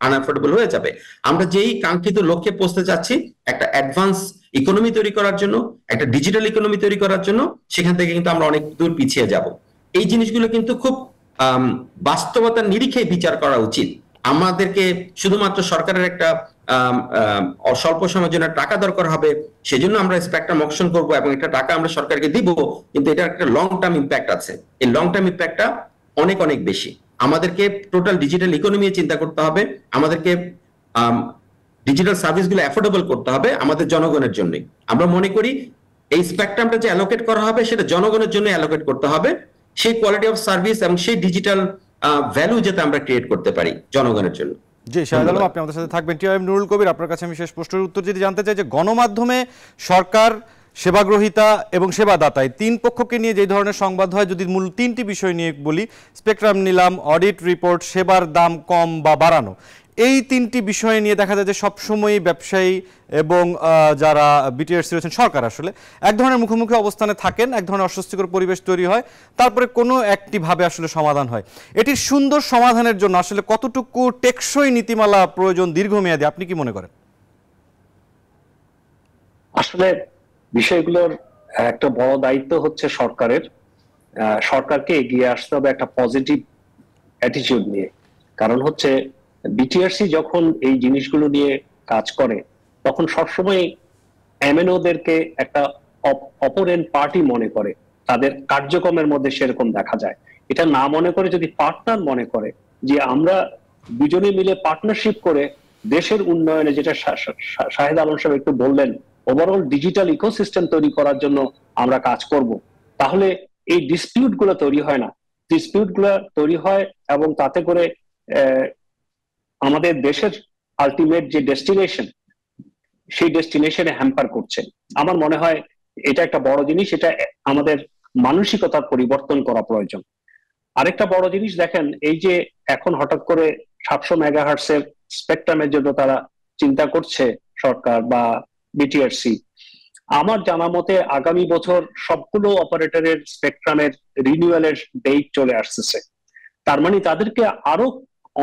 আনএফোর্ডেবল হয়ে যাবে। আমরা যেই কাঙ্ক্ষিত লক্ষ্যে পৌঁছতে চাচ্ছি, একটা অ্যাডভান্স ইকোনমি তৈরি করার জন্য, একটা ডিজিটাল ইকোনমি তৈরি করার জন্য, সেখান থেকে কিন্তু আমরা অনেক দূর পিছিয়ে যাব। এই জিনিসগুলো কিন্তু খুব বাস্তবতার নিরিখে বিচার করা উচিত। আমাদেরকে শুধুমাত্র সরকারের একটা স্বল্প সময়ের জন্য টাকা দরকার হবে, সেজন্য আমরা স্পেকট্রাম অকশন করব এবং একটা টাকা আমরা সরকারকে দিব, কিন্তু এটার একটা লং টার্ম ইম্প্যাক্ট আছে। এই লং টার্ম ইম্প্যাক্টটা অনেক অনেক বেশি। আমাদেরকে টোটাল ডিজিটাল ইকোনমি চিন্তা করতে হবে, আমাদেরকে ডিজিটাল সার্ভিসগুলো অ্যাফোর্ডেবল করতে হবে আমাদের জনগণের জন্য। আমরা মনে করি এই স্পেকট্রামটা যে অ্যালোকেট করা হবে, সেটা জনগণের জন্য অ্যালোকেট করতে হবে, সেই কোয়ালিটি অফ সার্ভিস এবং সেই ডিজিটাল ভ্যালু যাতে আমরা ক্রিয়েট করতে পারি জনগণের জন্য। জি শাহেদ আলম, আপনি আমাদের সাথে থাকবেন। টিআইএম নুরুল কবির, আপনার কাছে আমি শেষ প্রশ্নের উত্তর যদি জানতে চাই যে গণমাধ্যমে সরকার, সেবাগ্রহীতা এবং সেবাদাতায় 3 পক্ষকে নিয়ে যে ধরনের সংবাদ হয়, যদি মূল 3টি বিষয় নিয়ে বলি, স্পেকট্রাম নিলাম, অডিট রিপোর্ট, সেবার দাম কম বা বাড়ানো, এই 3টি বিষয় নিয়ে দেখা যায় যে সবসময়ই ব্যবসায়ী এবং যারা বিটিআরসি রয়েছেন, সরকার আসলে এক ধরনের মুখোমুখি অবস্থানে থাকেন, এক ধরনের অস্বস্তিকর পরিবেশ তৈরি হয়, তারপরে কোনো একটি ভাবে আসলে সমাধান হয়। এটির সুন্দর সমাধানের জন্য আসলে কতটুকু টেকসই নীতিমালা প্রয়োজন দীর্ঘমেয়াদী, আপনি কি মনে করেন? আসলে বিষয়গুলোর একটা বড় দায়িত্ব হচ্ছে সরকারের। সরকারকে এগিয়ে আসতে হবে একটা পজিটিভ অ্যাটিটিউড নিয়ে। কারণ হচ্ছে বিটিআরসি যখন এই জিনিসগুলো নিয়ে কাজ করে, তখন সবসময় এমএনওদেরকে একটা অপোনেন্ট পার্টি মনে করে, তাদের কার্যক্রমের মধ্যে সেরকম দেখা যায়। এটা না মনে করে যদি পার্টনার মনে করে, যে আমরা দুজনে মিলে পার্টনারশিপ করে দেশের উন্নয়নে, যেটা শাহেদ আলম সাহেব একটু বললেন, ওভারঅল ডিজিটাল ইকোসিস্টেম তৈরি করার জন্য আমরা কাজ করব, তাহলে এই ডিসপিউট গুলো তৈরি হয় না। ডিসপিউট গুলো তৈরি হয় এবং তাতে করে আমাদের দেশের আলটিমেট যে ডেস্টিনেশন, সেই ডেস্টিনেশনে হ্যাম্পার করছে। আমার মনে হয় এটা একটা বড় জিনিস, এটা আমাদের মানসিকতার পরিবর্তন করা প্রয়োজন। আরেকটা বড় জিনিস দেখেন, এই যে এখন হঠাৎ করে 700 মেগাহার্টসের স্পেকট্রামের জন্য তারা চিন্তা করছে সরকার বা বিটিআরসি, আমার জানা মতে আগামী বছর সবগুলো অপারেটরের স্পেকট্রামের রিনিউয়ালের ডেট চলে আসতেছে। তার মানে তাদেরকে আরো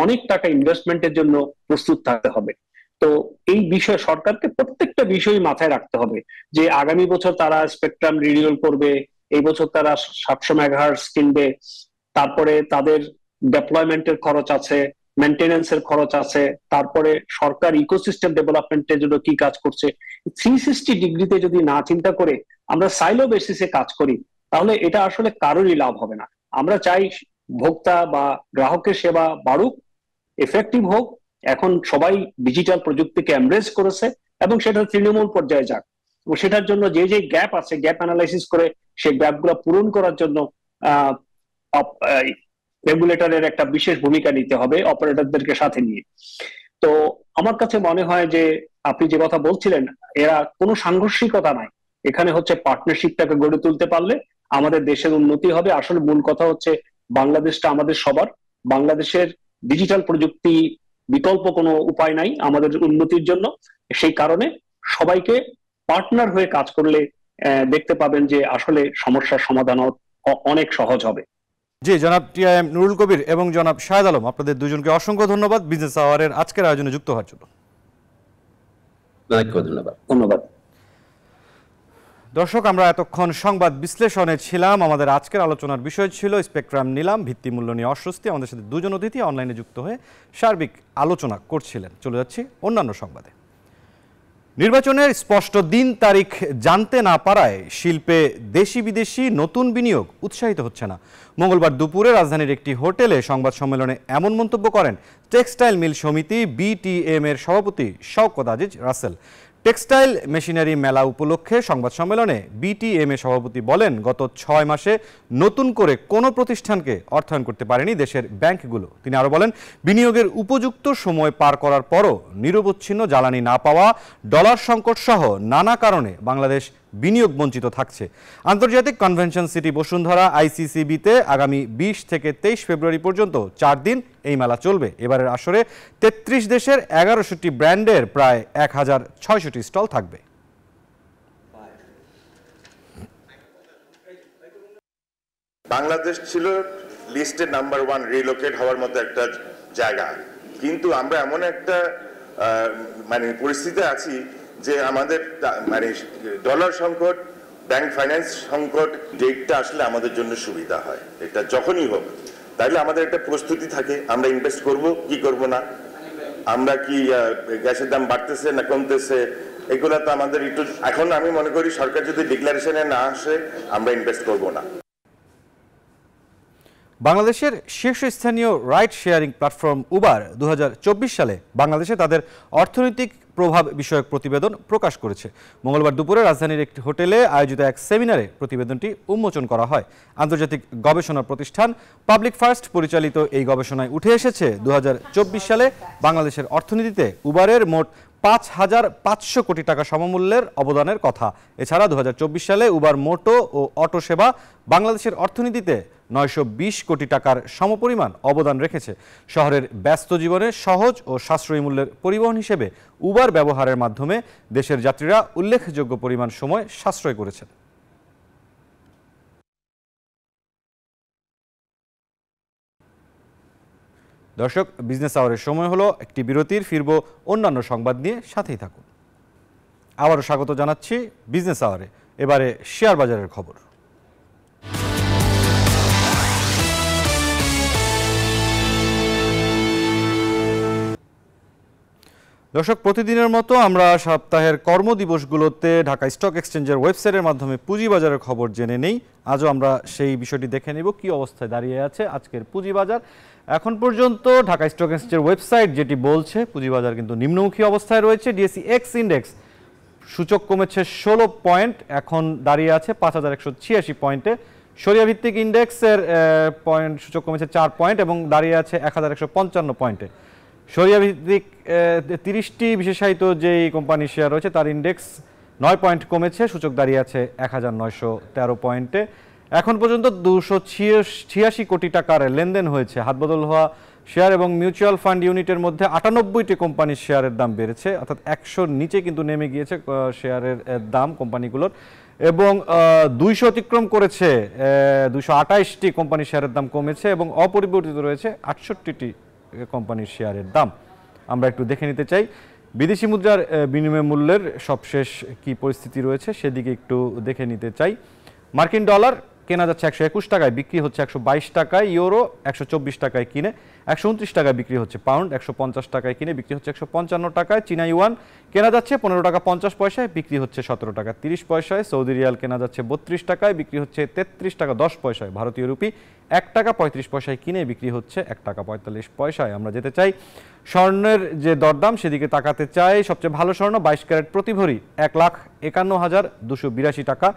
অনেক টাকা ইনভেস্টমেন্টের জন্য প্রস্তুত থাকতে হবে। তো এই বিষয়ে সরকারকে প্রত্যেকটা বিষয় মাথায় রাখতে হবে যে আগামী বছর তারা স্পেকট্রাম রিনিউয়াল করবে, এই বছর তারা 700 মেগাহার্টজ কিনবে, তারপরে তাদের ডেপ্লয়মেন্টের খরচ আছে, মেনটেনেন্সের খরচ আছে, তারপরে সরকার ইকোসিস্টেম ডেভেলপমেন্টের জন্য কি কাজ করছে। 360 ডিগ্রিতে যদি না চিন্তা করে আমরা সাইলো বেসিসে কাজ করি, তাহলে এটা আসলে কারোরই লাভ হবে না। আমরা চাই ভোক্তা বা গ্রাহকের সেবা বাড়ুক, এফেক্টিভ হোক এখন সবাই ডিজিটাল প্রযুক্তিকে এমব্রেস করেছে এবং সেটা তৃণমূল পর্যায়ে যাক, এবং সেটার জন্য যে যে গ্যাপ আছে গ্যাপ অ্যানালাইসিস করে সেই গ্যাপগুলো পূরণ করার জন্য রেগুলেটরের একটা বিশেষ ভূমিকা নিতে হবে অপারেটরদেরকে সাথে নিয়ে। তো আমার কাছে মনে হয় যে আপনি যে কথা বলছিলেন, এরা কোনো সাংঘর্ষিকতা নাই, এখানে হচ্ছে পার্টনারশিপটাকে গড়ে তুলতে পারলে আমাদের দেশের উন্নতি হবে। আসলে মূল কথা হচ্ছে বাংলাদেশটা আমাদের সবার, বাংলাদেশের ডিজিটাল প্রযুক্তি বিকল্প কোনো উপায় নাই আমাদের উন্নতির জন্য। সেই কারণে সবাইকে পার্টনার হয়ে কাজ করলে দেখতে পাবেন যে আসলে সমস্যার সমাধান অনেক সহজ হবে। জি, জনাব টিআইএম নুরুল কবির এবং জনাব শাহেদ আলম, আপনাদের দুজনকে অসংখ্য ধন্যবাদ বিজনেস আওয়ারের আজকের আয়োজনে যুক্ত হওয়ার জন্য। ধন্যবাদ। দর্শক, আমরা এতক্ষণ সংবাদ বিশ্লেষণে ছিলাম। আমাদের আজকের আলোচনার বিষয় ছিল স্পেকট্রাম নিলাম, ভিত্তিমূল্য নিয়ে অস্বস্তি। আমাদের সাথে দুজন অতিথি অনলাইনে যুক্ত হয়ে সার্বিক আলোচনা করছিলেন। চলে যাচ্ছি অন্যান্য সংবাদে। নির্বাচনের স্পষ্ট দিন তারিখ জানতে না পারায় শিল্পে দেশি বিদেশি নতুন বিনিয়োগ উৎসাহিত হচ্ছে না। মঙ্গলবার দুপুরে রাজধানীর একটি হোটেলে সংবাদ সম্মেলনে এমন মন্তব্য করেন টেক্সটাইল মিল সমিতি বিটিএম এর সভাপতি শওকত আজিজ রাসেল। টেক্সটাইল মেশিনারি মেলা উপলক্ষে সংবাদ সম্মেলনে বিটিএম এর সভাপতি বলেন, গত 6 মাসে নতুন করে কোনো প্রতিষ্ঠানকে অর্থায়ন করতে পারেনি দেশের ব্যাংকগুলো। তিনি আরও বলেন, বিনিয়োগের উপযুক্ত সময় পার করার পরও নিরবচ্ছিন্ন জ্বালানি না পাওয়া, ডলার সংকট সহ নানা কারণে বাংলাদেশ বিনিয়োগ বঞ্চিত থাকছে। আন্তর্জাতিক কনভেনশন সিটি বসুন্ধরা আইসিসিবিতে আগামী 20 থেকে 23 ফেব্রুয়ারি পর্যন্ত 4 দিন এই মেলা চলবে। এবারের আসরে 33 দেশের 1100টি ব্র্যান্ডের প্রায় 1600টি স্টল থাকবে। বাংলাদেশ ছিল লিস্টে নাম্বার 1 রিলোকেট হওয়ার মতো একটা জায়গা, কিন্তু আমরা এমন একটা পরিস্থিতিতে আছি যে আমাদের ডলার সংকট, ব্যাংক ফাইন্যান্স সংকট, যেটা আসলে আমাদের জন্য সুবিধা হয়, এটা যখনই হোক তাহলে আমাদের একটা প্রস্তুতি থাকে, আমরা ইনভেস্ট করব কি করব না, আমরা কি গ্যাসের দাম বাড়তেছে না কমতেছে, এগুলো তো আমাদের একটু, এখন আমি মনে করি সরকার যদি ডিক্লারেশনে না আসে আমরা ইনভেস্ট করব না। বাংলাদেশের শীর্ষস্থানীয় রাইড শেয়ারিং প্ল্যাটফর্ম উবার 2024 সালে বাংলাদেশে তাদের অর্থনৈতিক প্রভাব বিষয়ক প্রতিবেদন প্রকাশ করেছে। মঙ্গলবার দুপুরে রাজধানীর একটি হোটেলে আয়োজিত এক সেমিনারে প্রতিবেদনটি উন্মোচন করা হয়। আন্তর্জাতিক গবেষণা প্রতিষ্ঠান পাবলিক ফার্স্ট পরিচালিত এই গবেষণায় উঠে এসেছে 2024 সালে বাংলাদেশের অর্থনীতিতে উবারের মোট 5,500 কোটি টাকা সমমূল্যের অবদানের কথা। এছাড়া 2024 সালে উবার মোটো ও অটো সেবা বাংলাদেশের অর্থনীতিতে 920 কোটি টাকার সমপরিমাণ অবদান রেখেছে। শহরের ব্যস্ত জীবনে সহজ ও সাশ্রয়ী মূল্যের পরিবহন হিসেবে উবার ব্যবহারের মাধ্যমে দেশের যাত্রীরা উল্লেখযোগ্য পরিমাণ সময় সাশ্রয় করেছেন। দর্শক, বিজনেস আওয়ারের সময় হলো একটি বিরতির, ফিরব অন্যান্য সংবাদ নিয়ে, সাথেই থাকুন। আবারও স্বাগত জানাচ্ছি বিজনেস আওয়ারে। এবারে শেয়ার বাজারের খবর। দর্শক, প্রতিদিনের মতো আমরা সপ্তাহের কর্মদিবসগুলোতে ঢাকা স্টক এক্সচেঞ্জের ওয়েবসাইটের মাধ্যমে পুঁজিবাজারের খবর জেনে নেই। আজও আমরা সেই বিষয়টি দেখে নেব, কি অবস্থায় দাঁড়িয়ে আছে আজকের পুঁজিবাজার। এখন পর্যন্ত ঢাকা স্টক এক্সচেঞ্জের ওয়েবসাইট যেটি বলছে পুঁজিবাজার কিন্তু নিম্নমুখী অবস্থায় রয়েছে। ডিএসই এক্স ইন্ডেক্স সূচক কমেছে 16 পয়েন্ট, এখন দাঁড়িয়ে আছে 5186 পয়েন্টে। সরিয়া ভিত্তিক ইন্ডেক্সের পয়েন্ট সূচক কমেছে 4 পয়েন্ট এবং দাঁড়িয়ে আছে 1155 পয়েন্টে। সরিয়া ভিত্তিক 30টি বিশেষায়িত যেই কোম্পানির শেয়ার রয়েছে তার ইন্ডেক্স 9 পয়েন্ট কমেছে, সূচক দাঁড়িয়ে আছে 1913 পয়েন্টে। এখন পর্যন্ত 286 কোটি টাকার লেনদেন হয়েছে। হাতবদল হওয়া শেয়ার এবং মিউচুয়াল ফান্ড ইউনিটের মধ্যে 98টি কোম্পানির শেয়ারের দাম বেড়েছে, অর্থাৎ 100-র নিচে কিন্তু নেমে গিয়েছে শেয়ারের দাম কোম্পানিগুলোর, এবং 200 অতিক্রম করেছে। 228টি কোম্পানির শেয়ারের দাম কমেছে এবং অপরিবর্তিত রয়েছে 68টি কোম্পানির শেয়ারের দাম। আমরা একটু দেখে নিতে চাই বিদেশি মুদ্রার বিনিময় মূল্যের সবশেষ কি পরিস্থিতি রয়েছে, সেদিকে একটু দেখে নিতে চাই। মার্কিন ডলার কেনা যাচ্ছে 121 টাকায়, বিক্রি হচ্ছে 122 টাকায়। ইউরো 124 টাকায় কিনে 129 টাকায় বিক্রি হচ্ছে পাউন্ড, 150 টাকায় কিনে বিক্রি হচ্ছে 155 টাকায়। চীনা ইউয়ান কেনা যাচ্ছে 15 টাকা 50 পয়সায়, বিক্রি হচ্ছে 17 টাকা 30 পয়সায়। সৌদি রিয়াল কেনা যাচ্ছে 32 টাকায়, বিক্রি হচ্ছে 33 টাকা 10 পয়সায়। ভারতীয় রুপি 1 টাকা 35 পয়সায় কিনে বিক্রি হচ্ছে 1 টাকা 45 পয়সায়। আমরা যেতে চাই স্বর্ণের যে দরদাম সেদিকে তাকাতে চাই। সবচেয়ে ভালো স্বর্ণ 22 ক্যারেট প্রতি ভরি 1,51,282 টাকা।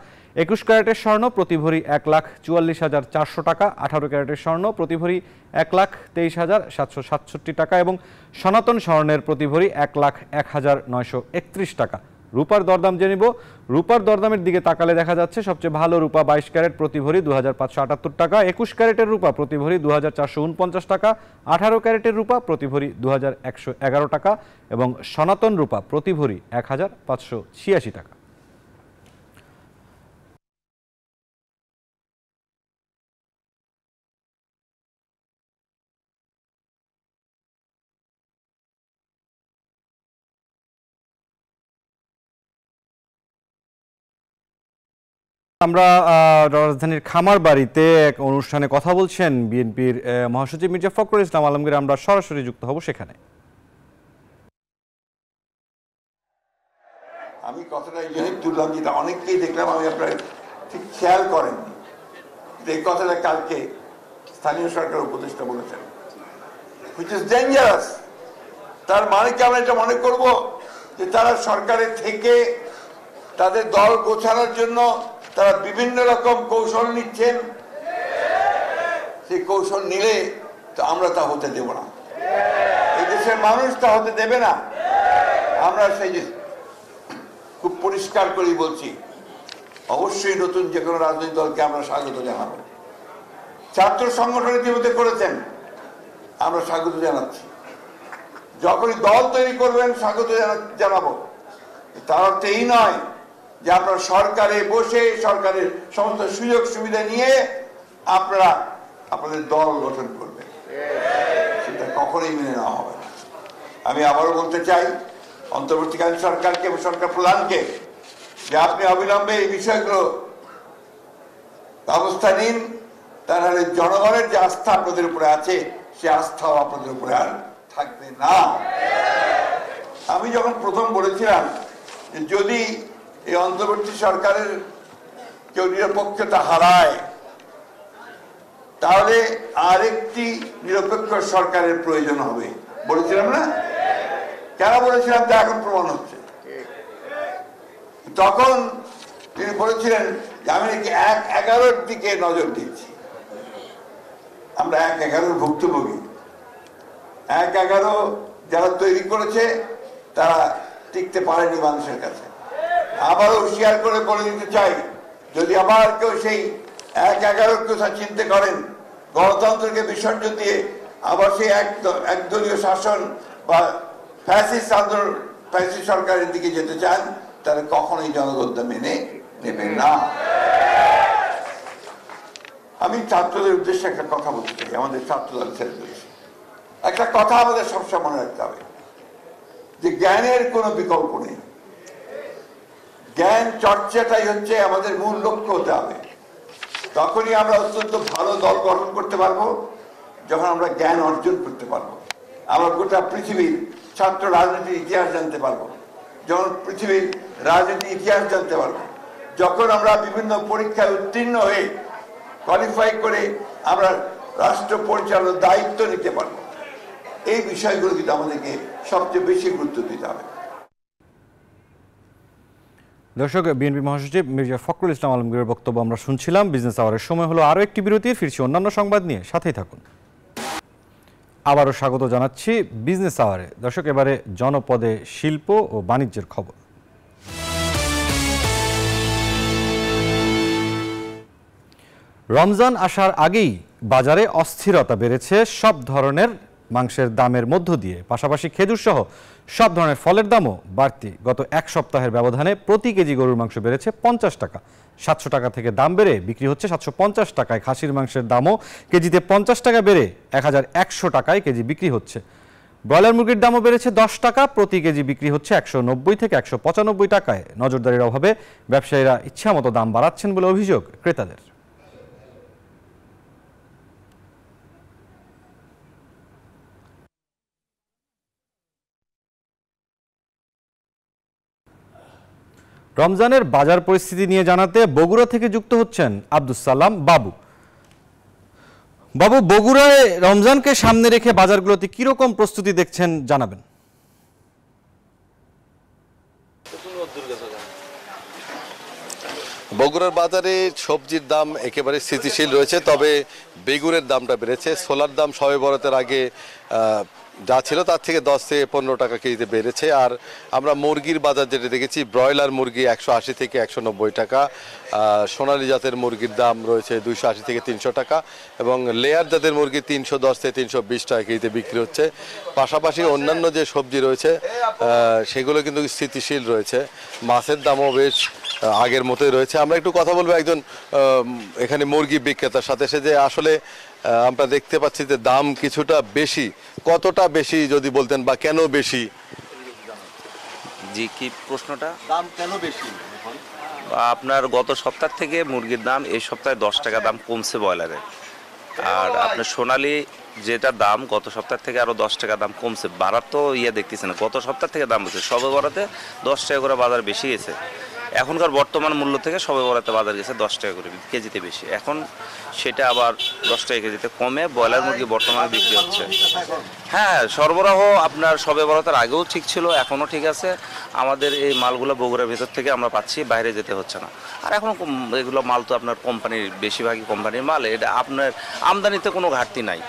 21 ক্যারেটের স্বর্ণ প্রতি ভরি 1,44,400 টাকা। 18 ক্যারেটের স্বর্ণ প্রতি ভরি 1,23,767 টাকা এবং সনাতন স্বর্ণের প্রতি ভরি 1,01,931 টাকা। রূপার দরদাম জেনে নিব। রূপার দরদামের দিকে তাকালে দেখা যাচ্ছে সবচেয়ে ভালো রূপা 22 ক্যারেট প্রতি ভরি 2,578 টাকা। 21 ক্যারেটের রূপা প্রতি ভরি 2,449 টাকা। 18 ক্যারেটের রূপা প্রতি ভরি 2,111 টাকা এবং সনাতন রূপা প্রতি ভরি 1,586 টাকা। আমরা রাজধানীর খামারবাড়িতে এক অনুষ্ঠানে কথা বলছেন বিএনপির মহাসচিব মির্জা ফখরুল ইসলাম আলমগীর। আমরা সরাসরি যুক্ত হব সেখানে। আমি কথাটা এই জন্য তুললাম, যেটা অনেককেই দেখলাম, আমি আপনার ঠিক খেয়াল করেননি। এই কথাটা কালকে স্থানীয় সরকার উপদেষ্টা বলেছেন, হুইচ ইজ ডেঞ্জারাস। তার মানে কি আমরা এটা মনে করব যে তারা সরকারের থেকে তাদের দল গোছানোর জন্য তারা বিভিন্ন রকম কৌশল নিচ্ছেন? সেই কৌশল নিলে তো আমরা তা হতে দেব না, এই দেশের মানুষ তা হতে দেবে না। আমরা সেই যে খুব পরিষ্কার করেই বলছি, অবশ্যই নতুন যে কোনো রাজনৈতিক দলকে আমরা স্বাগত জানাবো। ছাত্র সংগঠন ইতিমধ্যে করেছেন, আমরা স্বাগত জানাচ্ছি। যখনই দল তৈরি করবেন স্বাগত জানাবো। তার অর্থ এই নয় যে আপনারা সরকারে বসে সরকারের সমস্ত সুযোগ সুবিধা নিয়ে আপনারা আপনাদের দল গঠন করবেন, সেটা কখনোই মেনে নেওয়া হবে না। আমি আবারও বলতে চাই অন্তর্বর্তীকালীন সরকারকে এবং সরকার প্রধানকে যে আপনি অবিলম্বে এই বিষয়গুলো ব্যবস্থা নিন, তাহলে জনগণের যে আস্থা আপনাদের উপরে আছে সে আস্থাও আপনাদের উপরে আর থাকবে না। আমি যখন প্রথম বলেছিলাম যে যদি এই অন্তর্বর্তী সরকারের কেউ নিরপেক্ষতা হারায় তাহলে আরেকটি নিরপেক্ষ সরকারের প্রয়োজন হবে, বলেছিলাম না? কেন বলেছিলাম তা এখন প্রমাণ হচ্ছে। তখন তিনি বলেছিলেন যে আমি নাকি 1/11 দিকে নজর দিচ্ছি। আমরা 1/11 ভুক্তভোগী। 1/11 যারা তৈরি করেছে তারা টিকতে পারেনি মানুষের কাছে। আবারও হুঁশিয়ার করে বলে দিতে চাই, যদি আবার কেউ সেই 1/11 কথা চিন্তা করেন, গণতন্ত্রকে বিসর্জন দিয়ে আবার সেই একদলীয় শাসন বা ফ্যাসিস্ট আন্দোলন, ফ্যাসিস্ট সরকারের দিকে যেতে চান, তাহলে কখনোই জনগণ মেনে নেবেন না। আমি ছাত্রদের উদ্দেশ্যে একটা কথা বলতে চাই, আমাদের ছাত্রদল উদ্দেশ্যে একটা কথা আমাদের সবসময় মনে রাখতে হবে যে জ্ঞানের কোনো বিকল্প নেই। জ্ঞান চর্চাটাই হচ্ছে আমাদের মূল লক্ষ্য হতে হবে। তখনই আমরা অত্যন্ত ভালো দল গঠন করতে পারবো যখন আমরা জ্ঞান অর্জন করতে পারবো। আমরা গোটা পৃথিবীর ছাত্র রাজনীতির ইতিহাস জানতে পারবো, যখন পৃথিবীর রাজনীতির ইতিহাস জানতে পারবো, যখন আমরা বিভিন্ন পরীক্ষায় উত্তীর্ণ হয়ে কোয়ালিফাই করে আমরা রাষ্ট্র পরিচালনার দায়িত্ব নিতে পারবো। এই বিষয়গুলো কিন্তু আমাদেরকে সবচেয়ে বেশি গুরুত্ব দিতে হবে। দর্শক, বিএনপি মহাসচিব মির্জা ফখরুল ইসলাম আলমগীরের বক্তব্য আমরা শুনছিলাম। বিজনেস আওয়ারের সময় হলো আরও একটি বিরতির, ফিরছি অন্যান্য সংবাদ নিয়ে, সাথেই থাকুন। আবারও স্বাগত জানাচ্ছি বিজনেস আওয়ারে। দর্শক, এবারে জনপদে শিল্প ও বাণিজ্যের খবর। রমজান আসার আগেই বাজারে অস্থিরতা বেড়েছে সব ধরনের মাংসের দামের মধ্য দিয়ে, পাশাপাশি খেজুর সহ সব ধরনের ফলের দামও বাড়তি। গত এক সপ্তাহের ব্যবধানে প্রতি কেজি গরুর মাংস বেড়েছে 50 টাকা। 700 টাকা থেকে দাম বেড়ে বিক্রি হচ্ছে 750 টাকায়। খাসির মাংসের দামও কেজিতে 50 টাকা বেড়ে 1100 টাকায় কেজি বিক্রি হচ্ছে। ব্রয়লার মুরগির দামও বেড়েছে 10 টাকা, প্রতি কেজি বিক্রি হচ্ছে 190 থেকে 195 টাকায়। নজরদারির অভাবে ব্যবসায়ীরা ইচ্ছামতো দাম বাড়াচ্ছেন বলে অভিযোগ ক্রেতাদের। রমজানের বাজার পরিস্থিতি নিয়ে জানাতে বগুড়া থেকে যুক্ত হচ্ছেন আব্দুস সালাম বাবু। বাবু, বগুড়ায় রমজানকে সামনে রেখে বাজারগুলোতে কিরকম প্রস্তুতি দেখছেন জানাবেন। বগুড়ার বাজারে সবজির দাম একেবারে স্থিতিশীল রয়েছে, তবে বেগুনের দামটা বেড়েছে। ছোলার দাম শবে বরাতের আগে যা ছিল তার থেকে 10 থেকে 15 টাকা কেজিতে বেড়েছে। আর আমরা মুরগির বাজার যেটা দেখেছি, ব্রয়লার মুরগি 180 থেকে 190 টাকা, সোনালী জাতের মুরগির দাম রয়েছে 280 থেকে 300 টাকা, এবং লেয়ার জাতের মুরগি 310 থেকে 320 টাকা কেজিতে বিক্রি হচ্ছে। পাশাপাশি অন্যান্য যে সবজি রয়েছে সেগুলো কিন্তু স্থিতিশীল রয়েছে। মাছের দামও বেশ আগের মতোই রয়েছে। আমরা একটু কথা বলবো একজন এখানে মুরগি বিক্রেতার সাথে, সে যে আসলে আমরা দেখতে পাচ্ছি যে দাম কিছুটা বেশি, কতটা বেশি যদি বলতেন, বা কেন বেশি? জি, কি প্রশ্নটা? দাম কেন বেশি? আপনার গত সপ্তাহ থেকে মুরগির দাম এই সপ্তাহে 10 টাকা দাম কমছে ব্রয়লারে। আর আপনার সোনালী যেটা দাম গত সপ্তাহ থেকে আরো 10 টাকা দাম কমছে। বাড়ার তো দেখতেছেন, গত সপ্তাহ থেকে দাম হচ্ছে সবে বরাতে 10 টাকা করে বাজার বেশি গেছে। এখনকার বর্তমান মূল্য থেকে সবে বরাতে বাজার গেছে 10 টাকা করে কেজিতে বেশি। এখন সেটা আবার 10 টাকা কেজিতে কমে ব্রয়লার মুরগি বর্তমানে বিক্রি হচ্ছে। হ্যাঁ, সরবরাহ আপনার সবে বরাতের আগেও ঠিক ছিল, এখনও ঠিক আছে। আমাদের এই মালগুলো বগুড়ার ভেতর থেকে আমরা পাচ্ছি, বাইরে যেতে হচ্ছে না। আর এখন এগুলো মাল তো আপনার কোম্পানির, বেশিরভাগই কোম্পানির মাল। এটা আপনার আমদানিতে কোনো ঘাটতি নাই।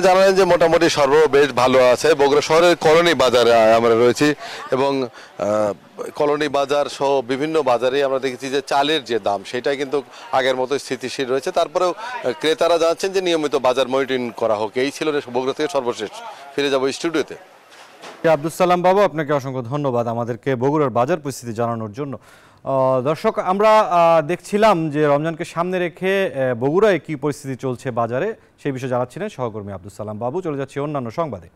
জানেন যে মোটামুটি সরবরাহ বেশ ভালো আছে। বগুড়া শহরের কলোনি বাজারে আমরা রয়েছি, এবং কলোনি বাজার সহ বিভিন্ন বাজারে আমরা দেখেছি যে চালের যে দাম সেটাই কিন্তু আগের মতো স্থিতিশীল রয়েছে। তারপরেও ক্রেতারা জানাচ্ছেন যে নিয়মিত বাজার মনিটরিং করা হোক। এই ছিল বগুড়া থেকে সর্বশেষ। ফিরে যাব স্টুডিওতে। আব্দুস সালাম বাবু, আপনাকে অসংখ্য ধন্যবাদ আমাদেরকে বগুড়ার বাজার পরিস্থিতি জানানোর জন্য। দর্শক, আমরা দেখছিলাম যে রমজানকে সামনে রেখে বগুড়ায় কি পরিস্থিতি চলছে বাজারে, সেই বিষয়ে জানাচ্ছিলেন সহকর্মী আব্দুস সালাম বাবু। চলে যাচ্ছে অন্যান্য সংবাদে।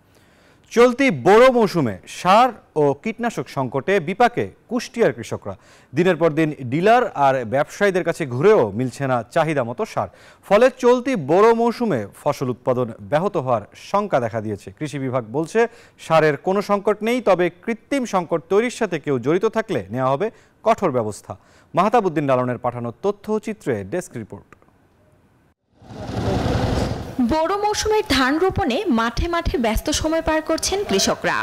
চলতি বড় মৌসুমে সার ও কীটনাশক সংকটে বিপাকে কুষ্টিয়ার কৃষকরা। দিনের পর দিন ডিলার আর ব্যবসায়ীদের কাছে ঘুরেও মিলছে না চাহিদা মতো সার। ফলে চলতি বড় মৌসুমে ফসল উৎপাদন ব্যাহত হওয়ার শঙ্কা দেখা দিয়েছে। কৃষি বিভাগ বলছে সারের কোনো সংকট নেই, তবে কৃত্রিম সংকট তৈরির সাথে কেউ জড়িত থাকলে নেওয়া হবে কঠোর ব্যবস্থা। মাহতাবুদ্দিন লালনের পাঠানো তথ্যচিত্রে ডেস্ক রিপোর্ট। বড় মৌসুমের ধান রোপণে মাঠে মাঠে ব্যস্ত সময় পার করছেন কৃষকরা।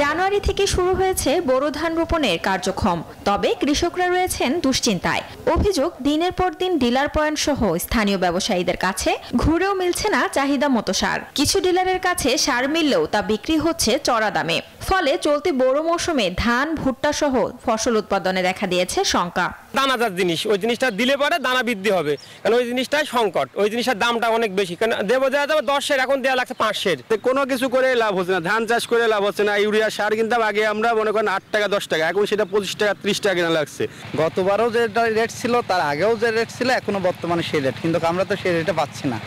জানুয়ারি থেকে শুরু হয়েছে বোরো ধান রোপণের কার্যক্রম, তবে কৃষকরা রয়েছেন দুশ্চিন্তায়। অভিযোগ, দিনের পর দিন ডিলার পয়েন্ট সহ স্থানীয় ব্যবসায়ীদের কাছে ঘুরেও মিলছে না চাহিদা মতো সার। কিছু ডিলারের কাছে সার মিললেও তা বিক্রি হচ্ছে চড়া দামে। ফলে চলতি বড় মৌসুমে ধান, ভুট্টা সহ ফসল উৎপাদনে দেখা দিয়েছে শঙ্কা। দানাদার জিনিস, ওই জিনিসটা দিলে পরে দানা বৃদ্ধি হবে, কারণ ওই জিনিসটাই সংকট। ওই জিনিসটার দামটা অনেক বেশি, কারণ দেবো দেওয়া যাবে 10-এর, এখন দেওয়া লাগছে 5-এর। কোনো কিছু করে লাভ হচ্ছে না, ধান চাষ করে লাভ হচ্ছে না। ইউরিয়া সার কিনতাম আগে আমরা মনে করেন 8 টাকা 10 টাকা, এখন সেটা 25 টাকা 30 টাকা কেনা লাগছে। গতবারও যে রেট ছিল, তার আগেও যে রেট ছিল, এখনো বর্তমানে সেই রেট, কিন্তু আমরা তো সেই রেটে পাচ্ছি না।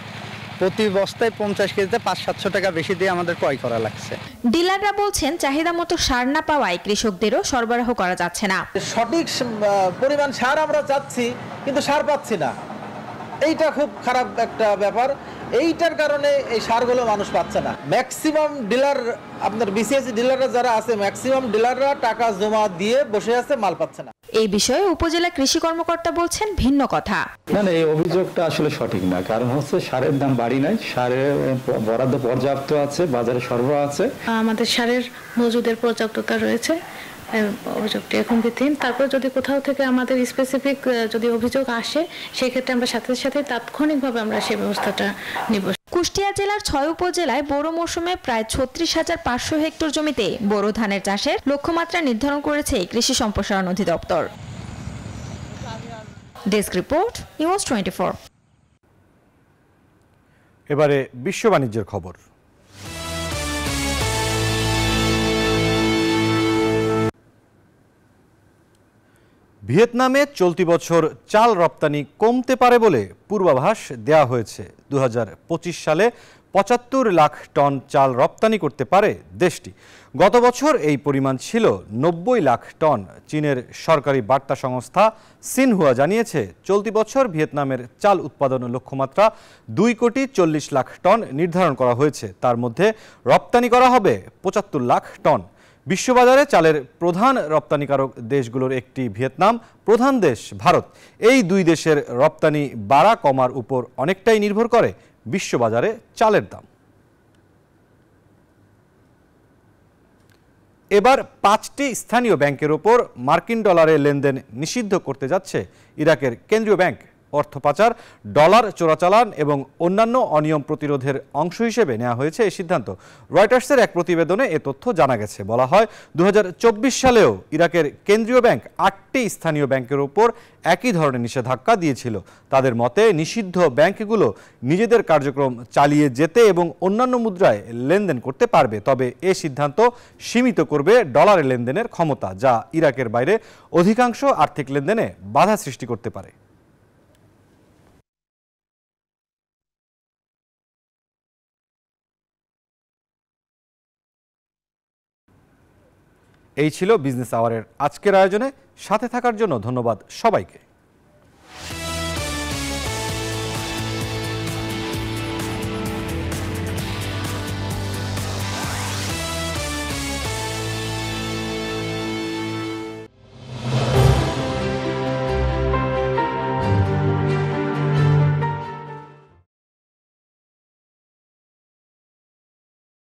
প্রতি বস্তায় 50 কেজিতে 500-700 টাকা বেশি দিয়ে আমাদের ক্রয় করা লাগছে। ডিলাররা বলছেন চাহিদা মতো সার না পাওয়ায় কৃষকদেরও সরবরাহ করা যাচ্ছে না। সঠিক পরিমাণ সার আমরা চাচ্ছি, কিন্তু সার পাচ্ছি না। এইটা খুব খারাপ একটা ব্যাপার। এইটার কারণে এই সারগুলো মানুষ পাচ্ছে না। ম্যাক্সিমাম ডিলার, আপনার বিসিএসসি ডিলাররা যারা আছে, ম্যাক্সিমাম ডিলাররা টাকা জমা দিয়ে বসে আছে, মাল পাচ্ছে না। এই বিষয়ে উপজেলা কৃষি কর্মকর্তা বলছেন ভিন্ন কথা। না, এই অভিযোগটা আসলে সঠিক না। কারণ হচ্ছে সারের দাম বাড়ি নাই, সারের বরাদ্দ পর্যাপ্ত আছে, বাজারে সরবরাহ আছে। আমাদের সারের মজুদের পর্যাপ্ততা রয়েছে, অভিযোগটি এখন ভিত্তিহীন। তারপর যদি কোথাও থেকে আমাদের স্পেসিফিক যদি অভিযোগ আসে, সেক্ষেত্রে আমরা সাথে সাথে তাৎক্ষণিকভাবে আমরা সেই ব্যবস্থাটা নিব। কুষ্টিয়া জেলার 6 উপজেলায় বড় মৌসুমে প্রায় 36,500 হেক্টর জমিতে বোরো ধানের চাষের লক্ষ্যমাত্রা নির্ধারণ করেছে কৃষি সম্প্রসারণ অধিদপ্তর। Desk report, news 24। এবারে বিশ্ব বাণিজ্যের খবর। ভিয়েতনামে চলতি বছর চাল রপ্তানি কমতে পারে বলে পূর্বাভাস দেয়া হয়েছে। 2025 সালে 75 লাখ টন চাল রপ্তানি করতে পারে দেশটি। গত বছর এই পরিমাণ ছিল 90 লাখ টন। চীনের সরকারি বার্তা সংস্থা সিনহুয়া জানিয়েছে, চলতি বছর ভিয়েতনামের চাল উৎপাদন লক্ষ্যমাত্রা 2,40 লাখ টন নির্ধারণ করা হয়েছে। তার মধ্যে রপ্তানি করা হবে 75 লাখ টন। বিশ্ববাজারে চালের প্রধান রপ্তানিকারক দেশগুলোর একটি ভিয়েতনাম, প্রধান দেশ ভারত। এই দুই দেশের রপ্তানি বাড়া কমার উপর অনেকটাই নির্ভর করে বিশ্ববাজারে চালের দাম। এবার 5টি স্থানীয় ব্যাংকের ওপর মার্কিন ডলারের লেনদেন নিষিদ্ধ করতে যাচ্ছে ইরাকের কেন্দ্রীয় ব্যাংক। অর্থ পাচার, ডলার চোরাচালান এবং অন্যান্য অনিয়ম প্রতিরোধের অংশ হিসেবে নেওয়া হয়েছে এই সিদ্ধান্ত। রয়টার্সের এক প্রতিবেদনে এ তথ্য জানা গেছে। বলা হয় 2024 সালেও ইরাকের কেন্দ্রীয় ব্যাংক 8টি স্থানীয় ব্যাংকের ওপর একই ধরনের নিষেধাজ্ঞা দিয়েছিল। তাদের মতে নিষিদ্ধ ব্যাংকগুলো নিজেদের কার্যক্রম চালিয়ে যেতে এবং অন্যান্য মুদ্রায় লেনদেন করতে পারবে, তবে এ সিদ্ধান্ত সীমিত করবে ডলারের লেনদেনের ক্ষমতা, যা ইরাকের বাইরে অধিকাংশ আর্থিক লেনদেনে বাধা সৃষ্টি করতে পারে। এই ছিল বিজনেস আওয়ারের আজকের আয়োজনে। সাথে থাকার জন্য ধন্যবাদ সবাইকে।